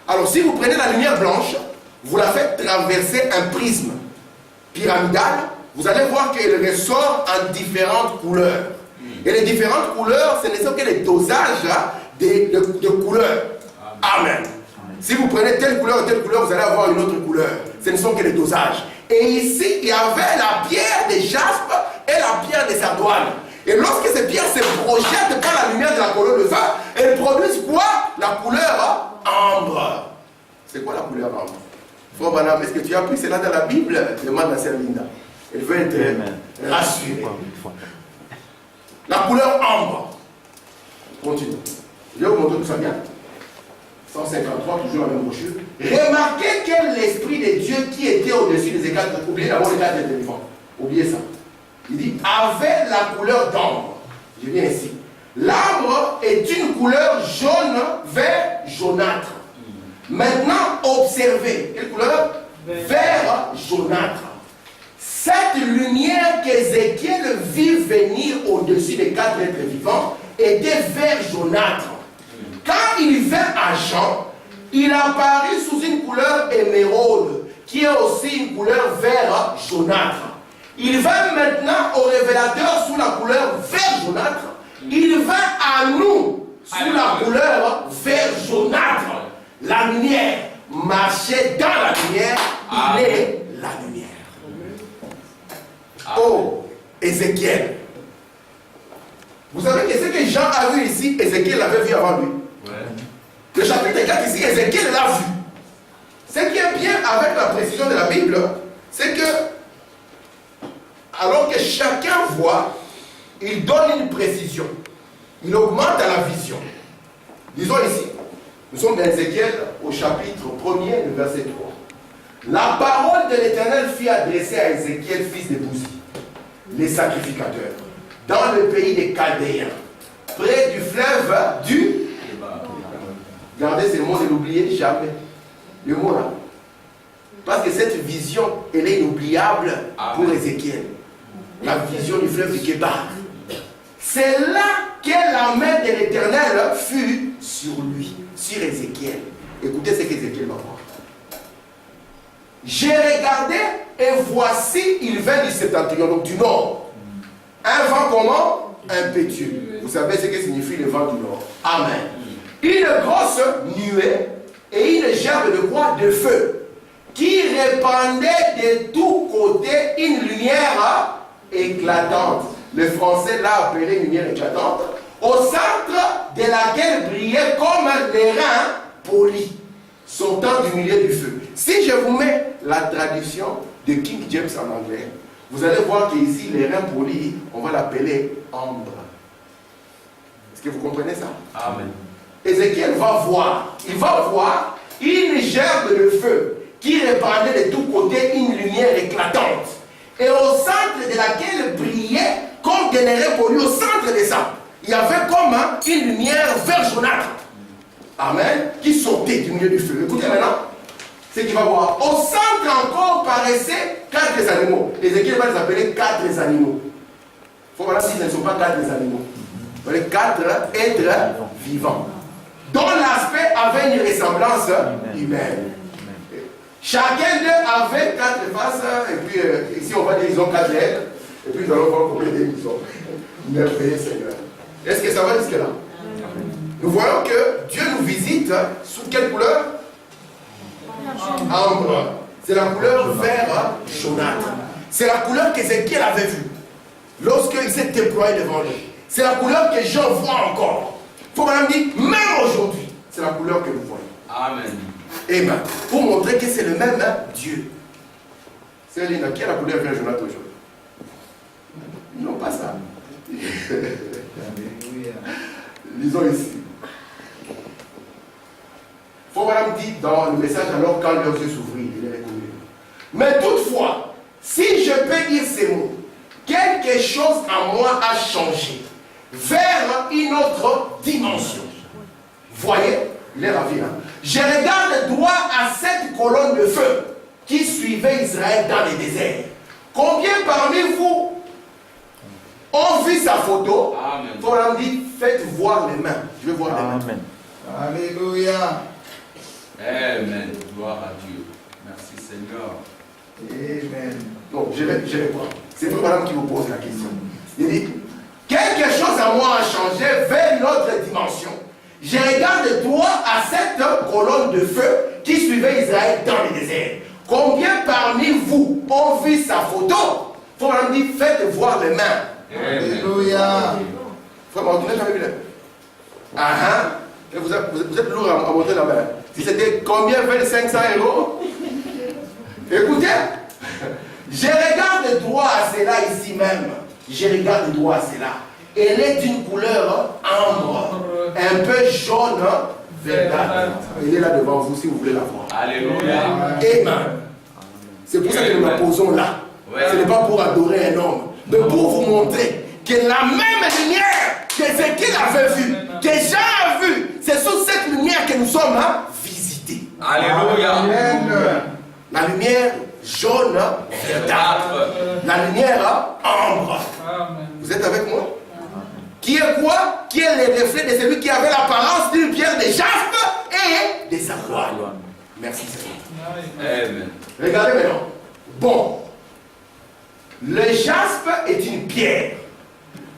Speaker 2: Alors si vous prenez la lumière blanche, vous la faites traverser un prisme pyramidal, vous allez voir qu'elle ressort en différentes couleurs. Et les différentes couleurs, ce ne sont que les dosages de couleurs. Amen. Si vous prenez telle couleur, vous allez avoir une autre couleur. Ce ne sont que les dosages. Et ici, il y avait la pierre de jaspe et la pierre de sardoine. Et lorsque ces pierres se projettent par la lumière de la colonne de feu, elles produisent quoi? La couleur ambre. C'est quoi la couleur ambre? Frère Branham, est-ce que tu as pris cela dans la Bible? Demande à Sœur Linda. Elle veut être rassurée. La couleur ambre. Continue. Je vais vous montrer tout ça bien. 153, toujours la même brochure. Remarquez que l'Esprit de Dieu qui était au-dessus des éclats, oubliez d'abord les quatre éléments. Oubliez ça. Il dit, avait la couleur d'ambre. Je viens ici. L'ambre est une couleur jaune, vert, jaunâtre. Maintenant, observez. Quelle couleur? Vert jaunâtre. Cette lumière qu'Ézéchiel vit venir au-dessus des 4 êtres vivants était vert jaunâtre. Quand il vint à Jean, il apparut sous une couleur émeraude, qui est aussi une couleur vert jaunâtre. Il vint maintenant au révélateur sous la couleur vert jaunâtre. Il vint à nous sous la couleur vert jaunâtre. La lumière marchait dans la lumière, il est la lumière. Oh, Ézéchiel. Vous savez que ce que Jean a vu ici, Ézéchiel l'avait vu avant lui. Le chapitre 4 ici, Ézéchiel l'a vu. Ce qui est bien avec la précision de la Bible, c'est que, alors que chacun voit, il donne une précision. Il augmente à la vision. Disons ici, nous sommes dans Ézéchiel au chapitre 1er, le verset 3. La parole de l'Éternel fut adressée à Ézéchiel, fils de Bouzi, les sacrificateurs, dans le pays des Chaldéens, près du fleuve du... Gardez ce mot, ne l'oubliez jamais. Le mot là. Parce que cette vision, elle est inoubliable pour Ézéchiel. La vision du fleuve du Kébar. C'est là que la main de l'Éternel fut sur lui, sur Ézéchiel. Écoutez ce qu'Ézéchiel va voir. J'ai regardé et voici, il vint du septentrion, donc du nord. Un vent comment? Impétueux. Vous savez ce que signifie le vent du nord. Amen. Une grosse nuée et une gerbe de quoi? De feu, qui répandait de tous côtés une lumière éclatante. Le français l'a appelée lumière éclatante, au centre de laquelle brillait comme des reins polis, sortant du milieu du feu. Si je vous mets la traduction de King James en anglais, vous allez voir qu'ici, les reins polis, on va l'appeler ambre. Est-ce que vous comprenez ça? Amen. Ézéchiel va voir, il va voir une gerbe de feu qui répandait de tous côtés une lumière éclatante. Et au centre de laquelle brillait comme des reins polis, au centre de ça, il y avait comme une lumière vert jaunâtre. Amen. Qui sortait du milieu du feu. Écoutez maintenant ce qu'il va voir. Au centre encore paraissaient 4 animaux. Ézéchiel va les appeler 4 animaux. Il faut voir si ce ne sont pas 4 animaux. Les 4 êtres vivants, dont l'aspect avait une ressemblance humaine. Chacun d'eux avait 4 faces, et puis ici on va dire ils ont 4 ailes, et puis nous allons voir combien ils ont. Merveilleux Seigneur. Est-ce que ça va jusque-là? Nous voyons que Dieu nous visite sous quelle couleur? Ambre. C'est la couleur vert jaunâtre. C'est la couleur qu'Ézéchiel avait vue lorsqu'il s'est déployé devant lui. C'est la couleur que Jean voit encore. Il faut même dire, même aujourd'hui, c'est la couleur que nous voyons. Amen. Amen. Pour montrer que c'est le même Dieu. C'est Lina, qui a la couleur vert jaunâtre aujourd'hui? Non, pas ça. Lisons ici. Il faut madame dire dans le message, alors quand leurs yeux s'ouvrirent, il est reconnu. Mais toutefois, si je peux dire ces mots, quelque chose en moi a changé vers une autre dimension. Voyez, il est ravi. Je regarde droit à cette colonne de feu qui suivait Israël dans les déserts. Combien parmi vous ont vu sa photo? Il faut leur dire, faites voir les mains. Je veux voir les mains.
Speaker 5: Amen.
Speaker 3: Alléluia. Amen. Gloire à Dieu. Merci Seigneur.
Speaker 2: Amen. Donc, je vais voir. C'est vous, madame, qui vous pose la question. Il dit, quelque chose en moi a changé vers une autre dimension. Je regarde droit à cette colonne de feu qui suivait Israël dans le désert. Combien parmi vous ont vu sa photo? Il faut leur dire, faites voir les mains.
Speaker 3: Alléluia.
Speaker 2: Frère, tu n'as jamais vu les mains. Vous êtes lourd à montrer la main. Si c'était combien 500 euros? Écoutez, je regarde droit à cela ici même. Je regarde droit à cela. Elle est d'une couleur ambre, un peu jaune, verdâtre. Elle est là devant vous si vous voulez la voir.
Speaker 3: Alléluia.
Speaker 2: Amen. C'est pour ça que nous la posons là. Ce n'est pas pour adorer un homme, mais pour vous montrer que la même lumière que ce qu'il avait vu, que Jean a vu, c'est sous cette lumière que nous sommes visités.
Speaker 3: Alléluia.
Speaker 2: La lumière jaune verdâtre. La lumière ambre. Vous êtes avec moi? Qui est quoi? Qui est le reflet de celui qui avait l'apparence d'une pierre de jaspe et des sardoines. Merci Seigneur.
Speaker 3: Amen.
Speaker 2: Regardez maintenant. Bon. Le jaspe est une pierre.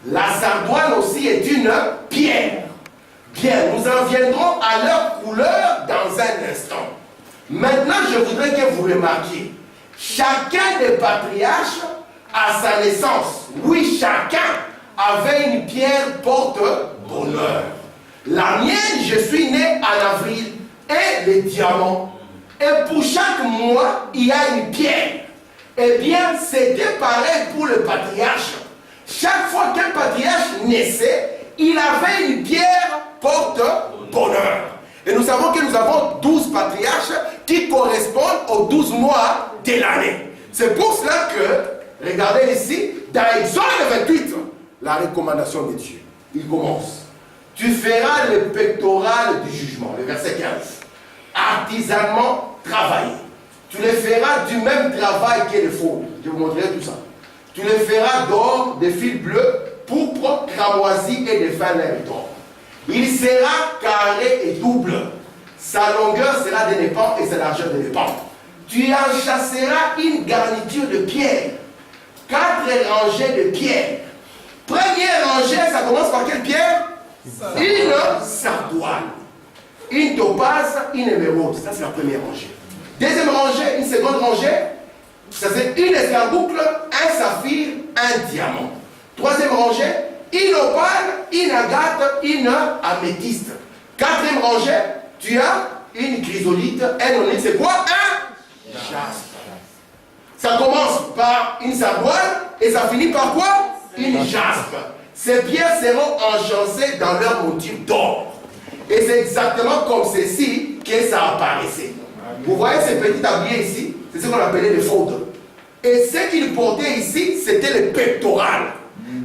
Speaker 2: La sardoine aussi est une pierre. Bien, nous en viendrons à leur couleur dans un instant. Maintenant, je voudrais que vous remarquiez. Chacun des patriarches, à sa naissance, oui, chacun avait une pierre porte-bonheur. La mienne, je suis né en avril, et le diamant. Et pour chaque mois, il y a une pierre. Eh bien, c'était pareil pour le patriarche. Chaque fois qu'un patriarche naissait, il avait une pierre porte-bonheur. Et nous savons que nous avons 12 patriarches qui correspondent aux 12 mois de l'année. C'est pour cela que, regardez ici, dans Exode 28, la recommandation de Dieu, il commence. Tu feras le pectoral du jugement, le verset 15. Artisanement travaillé. Tu le feras du même travail que le faux. Je vous montrerai tout ça. Tu le feras d'or, de fils bleus, pourpre, cramoisi et de fin lin d'or. Il sera carré et double. Sa longueur sera d'un épan et sa largeur d'un épan. Tu en chasseras une garniture de pierre. 4 rangées de pierre. Première rangée, ça commence par quelle pierre? Une sardoine. Une topaze, une émeraude. Ça, c'est la première rangée. Deuxième rangée, une seconde rangée. Ça, c'est une escarboucle, un saphir, un diamant. Troisième rangée, une opale, une agate, une améthyste. Quatrième rangée, tu as une chrysolite, un onyx. C'est quoi? Un jaspe. Ça commence par une sardoine et ça finit par quoi? Une jaspe. Ces pierres seront enchâssées dans leur motif d'or. Et c'est exactement comme ceci que ça apparaissait. Vous voyez ces petits tabliers ici? C'est ce qu'on appelait les faudes. Et ce qu'ils portaient ici, c'était le pectoral.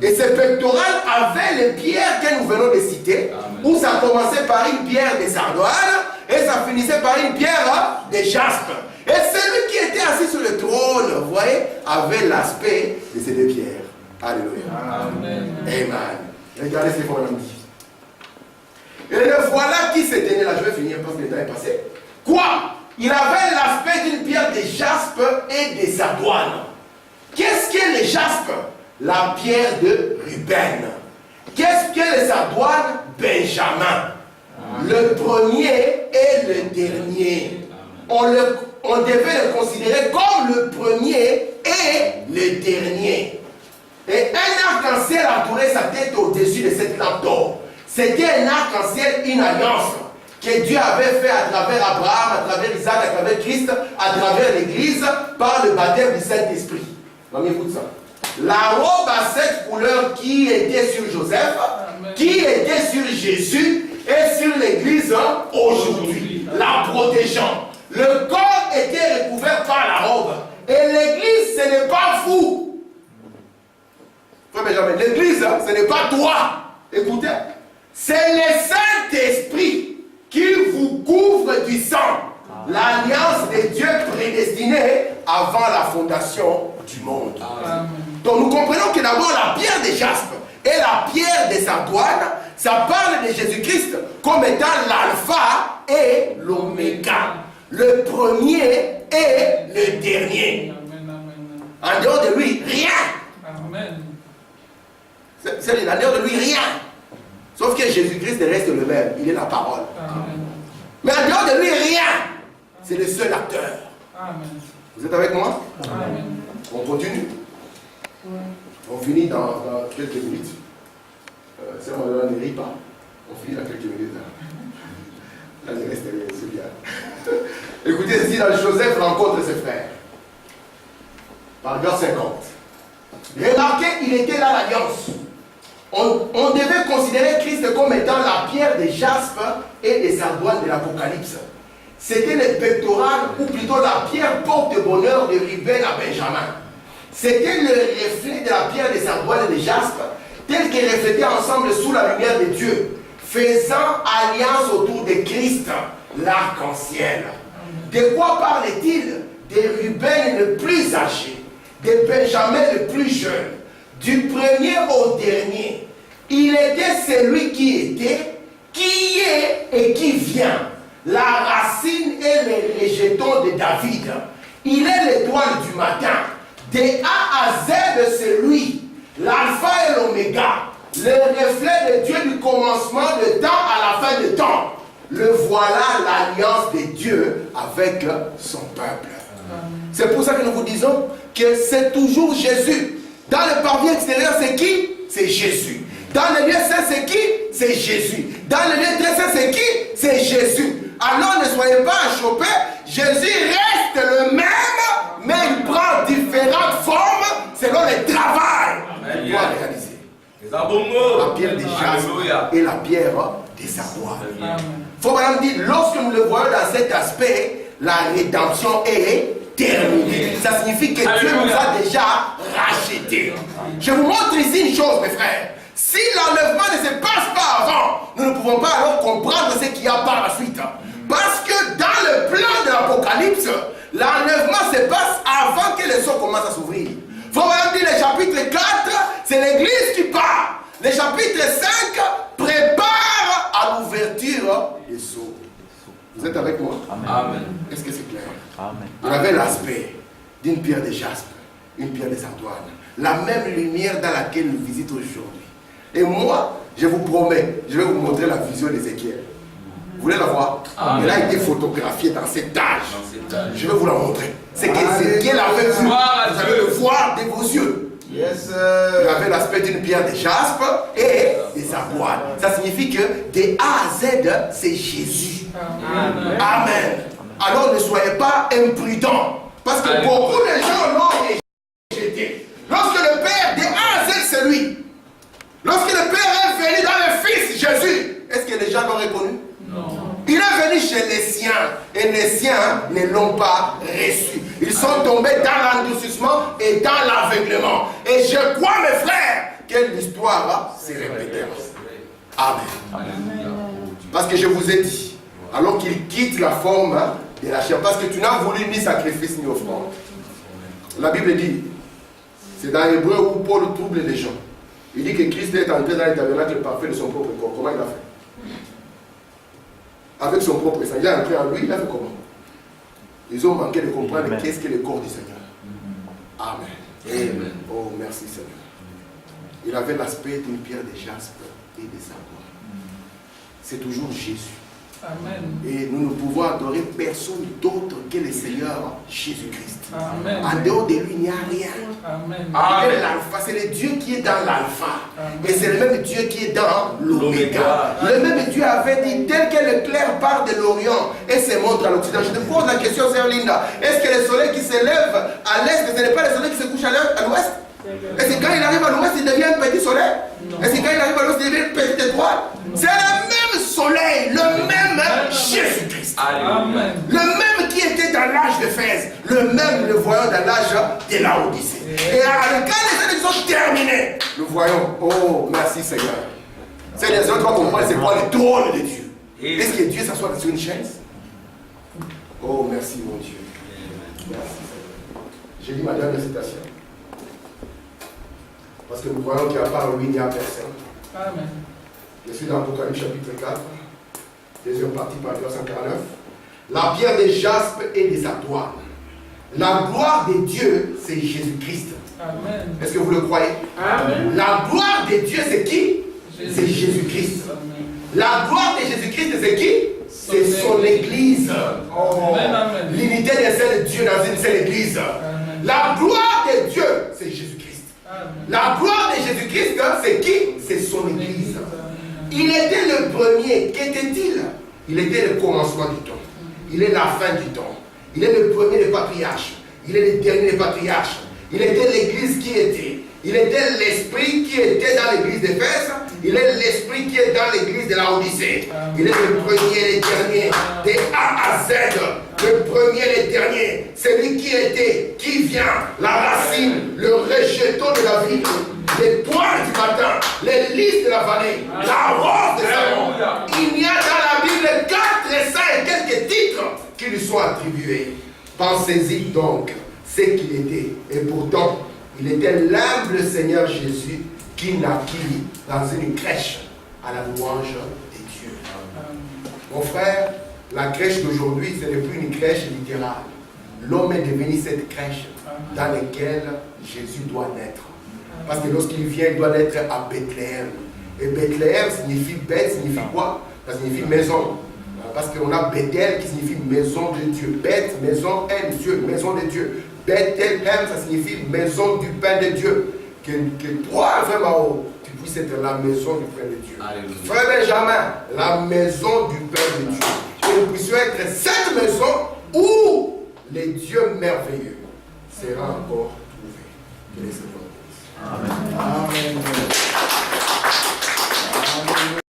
Speaker 2: Et ce pectoral avait les pierres que nous venons de citer, où ça commençait par une pierre de sardoine et ça finissait par une pierre de jaspe. Et celui qui était assis sur le trône, vous voyez, avait l'aspect de ces deux pierres. Alléluia. Amen. Amen. Regardez ce qu'on a dit. Et le voilà qui s'est tenu là. Je vais finir parce que le temps est passé. Quoi? Il avait l'aspect d'une pierre de jaspe et de sardoine. Qu'est-ce que le jaspe? La pierre de Ruben. Qu'est-ce que le sardoine? Benjamin. Le premier et le dernier. On devait le considérer comme le premier et le dernier. Et un arc-en-ciel entourait sa tête au-dessus de cette lampe d'or. C'était un arc-en-ciel, une alliance que Dieu avait fait à travers Abraham, à travers Isaac, à travers Christ, à travers l'Église, par le baptême du Saint-Esprit. Non, écoute ça. La robe à cette couleur qui était sur Joseph, qui était sur Jésus et sur l'Église aujourd'hui, la protégeant. Le corps était recouvert par la robe. Et l'Église, ce n'est pas vous. Frère Benjamin, l'Église, ce n'est pas toi. Écoutez, c'est le Saint-Esprit qui vous couvre du sang. L'alliance de Dieu prédestinée avant la fondation du monde. Amen. Donc nous comprenons que d'abord la pierre de jaspe et la pierre de sardoine, ça parle de Jésus-Christ comme étant l'alpha et l'oméga. Le premier et le dernier. En dehors de lui, rien. Amen. C'est en dehors de lui, rien. Sauf que Jésus-Christ reste le même. Il est la parole. Amen. Mais en dehors de lui, rien. C'est le seul acteur. Amen. Vous êtes avec moi? Amen. On continue. On finit dans quelques minutes. Si on ne rit pas, on finit dans quelques minutes. Là, le reste, c'est bien. Écoutez ceci, dans Joseph rencontre ses frères. Paragraphe 50. Remarquez, il était là l'alliance. On devait considérer Christ comme étant la pierre de jaspe et des sardoines de l'Apocalypse. C'était le pectoral, ou plutôt la pierre porte-bonheur de Ruben à Benjamin. C'était le reflet de la pierre des sardoines et des jaspes, tel qu'ils reflétaient ensemble sous la lumière de Dieu, faisant alliance autour de Christ, l'arc-en-ciel. De quoi parlait-il? de Ruben le plus âgé, de Benjamin le plus jeune, du premier au dernier. Il était celui qui était, qui est et qui vient, la racine et les jetons de David. Il est l'étoile du matin. De A à Z, c'est lui, l'alpha et l'oméga, le reflet de Dieu du commencement de temps à la fin de temps. Le voilà l'alliance de Dieu avec son peuple. C'est pour ça que nous vous disons que c'est toujours Jésus. Dans le parvis extérieur, c'est qui? C'est Jésus. Dans le lieu saint, c'est qui? C'est Jésus. Dans le lieu très saint, c'est qui? C'est Jésus. Alors ne soyez pas achoppés. Jésus reste le même, mais il prend différentes formes selon le travail qu'il doit réaliser. La pierre des jastres et la pierre des avoines. Il faut madame dire, lorsque nous le voyons dans cet aspect, la rédemption est terminée. Ça signifie que Dieu nous a déjà rachetés. Je vous montre ici une chose, mes frères. Si l'enlèvement ne se passe pas avant, nous ne pouvons pas alors comprendre ce qu'il y a par la suite. Parce que dans le plan de l'Apocalypse, l'enlèvement se passe avant que les eaux commencent à s'ouvrir. Il faut même dire le chapitre 4, c'est l'église qui part. Le chapitre 5 prépare à l'ouverture des eaux. Vous êtes avec moi?
Speaker 3: Amen.
Speaker 2: Est-ce que c'est clair?
Speaker 4: Amen.
Speaker 2: On avait l'aspect d'une pierre de jaspe, une pierre des ardoines. La même lumière dans laquelle nous visitons aujourd'hui. Et moi, je vous promets, je vais vous montrer la vision d'Ézéchiel. Vous voulez la voir? Elle a été photographiée dans cet âge. Je vais vous la montrer. C'est qu'Ézéchiel avait vu. Vous allez le voir de vos yeux.
Speaker 1: Yes,
Speaker 2: Il avait l'aspect d'une pierre de jaspe et des ardoines. Ça signifie que de A à Z, c'est Jésus. Amen. Alors ne soyez pas imprudents. Parce que beaucoup de gens l'ont rejeté. Lorsque le Père de A à Z, c'est lui. Lorsque le Père est venu dans le Fils Jésus, est-ce que les gens l'ont reconnu? Non. Il est venu chez les siens et les siens ne l'ont pas reçu. Ils sont tombés dans l'endurcissement et dans l'aveuglement. Et je crois, mes frères, que l'histoire s'est répétée. Amen. Parce que je vous ai dit, alors qu'il quitte la forme de la chair, parce que tu n'as voulu ni sacrifice ni offrande. La Bible dit, c'est dans l'hébreu où Paul trouble les gens. Il dit que Christ est entré dans le tabernacle parfait de son propre corps. Comment il a fait? Avec son propre sang. Il est entré en lui, il a fait comment? Ils ont manqué de comprendre qu'est-ce que le corps du Seigneur. Amen. Amen. Oh, merci Seigneur. Il avait l'aspect d'une pierre de jaspe et des ardoines. C'est toujours Jésus. Amen. Et nous ne pouvons adorer personne d'autre que le Seigneur Jésus-Christ. En dehors de lui, il n'y a rien. Amen. Il est l'alpha, c'est le Dieu qui est dans l'alpha. Et c'est le même Dieu qui est dans l'oméga. Le même Dieu avait dit, tel que le clair part de l'Orient et se montre à l'Occident. Je te pose la question, sœur Linda. Est-ce que le soleil qui se lève à l'est, ce n'est pas le soleil qui se couche à l'ouest? Est-ce que quand il arrive à l'ouest, il devient un petit soleil? Est-ce que quand il arrive à l'ouest, il devient une petite étoile? C'est le même soleil, le même Jésus-Christ. Le même qui était dans l'âge d'Éphèse, le même le voyons dans l'âge de la Odyssée. Et quand les années sont terminées, nous voyons, oh merci Seigneur. C'est les autres qui comprennent c'est quoi le trône de Dieu. Est-ce que Dieu s'assoit sur une chaise? Oh merci mon Dieu. Merci Seigneur. J'ai dit ma dernière citation. Parce que nous voyons qu'à part lui, il n'y a personne. Amen. Je suis dans l'Apocalypse chapitre 4, deuxième partie, paragraphe 149. La pierre des jaspes et des ardoines. La gloire de Dieu, c'est Jésus-Christ. Amen. Est-ce que vous le croyez? Amen. La gloire de Dieu, c'est qui? C'est Jésus-Christ. La gloire de Jésus-Christ, c'est qui? C'est son Église. Oh. L'unité des saints de Dieu dans une seule Église. Amen. La gloire de Dieu, c'est Jésus-Christ. La gloire de Jésus-Christ, c'est qui? C'est son Église. Il était le premier. Qu'était-il? Il était le commencement du temps. Il est la fin du temps. Il est le premier des patriarches. Il est le dernier des patriarches. Il était l'Église qui était. Il était l'Esprit qui était dans l'Église d'Éphèse. Il est l'Esprit qui est dans l'Église de la Odyssée. Il est le premier et le dernier. De A à Z. Le premier et le dernier. Celui qui était, qui vient. La racine, le rejeton de la vie. L'étoile du matin. Les lys de la vallée. La rose de Salomon. Il y a dans la Bible 4 saints et quelques titres qui lui sont attribués. Pensez-y donc ce qu'il était. Et pourtant, il était l'humble Seigneur Jésus qui naquit dans une crèche à la louange de Dieu. Mon frère, la crèche d'aujourd'hui, ce n'est plus une crèche littérale. L'homme est devenu cette crèche dans laquelle Jésus doit naître. Parce que lorsqu'il vient, il doit naître à Bethléem. Et Bethléem signifie Beth, signifie quoi? Ça signifie maison. Parce qu'on a Bethel qui signifie maison de Dieu. Beth, maison, M, Dieu, maison de Dieu. Bethlehem, ça signifie maison du Père de Dieu. Que toi, frère Mao, tu puisses être la maison du Père de Dieu. Alléluia. Frère Benjamin, la maison du Père de Dieu. Que nous puissions être cette maison où les dieux merveilleux sera encore trouvé. Que les Seigneur. Amen. Amen.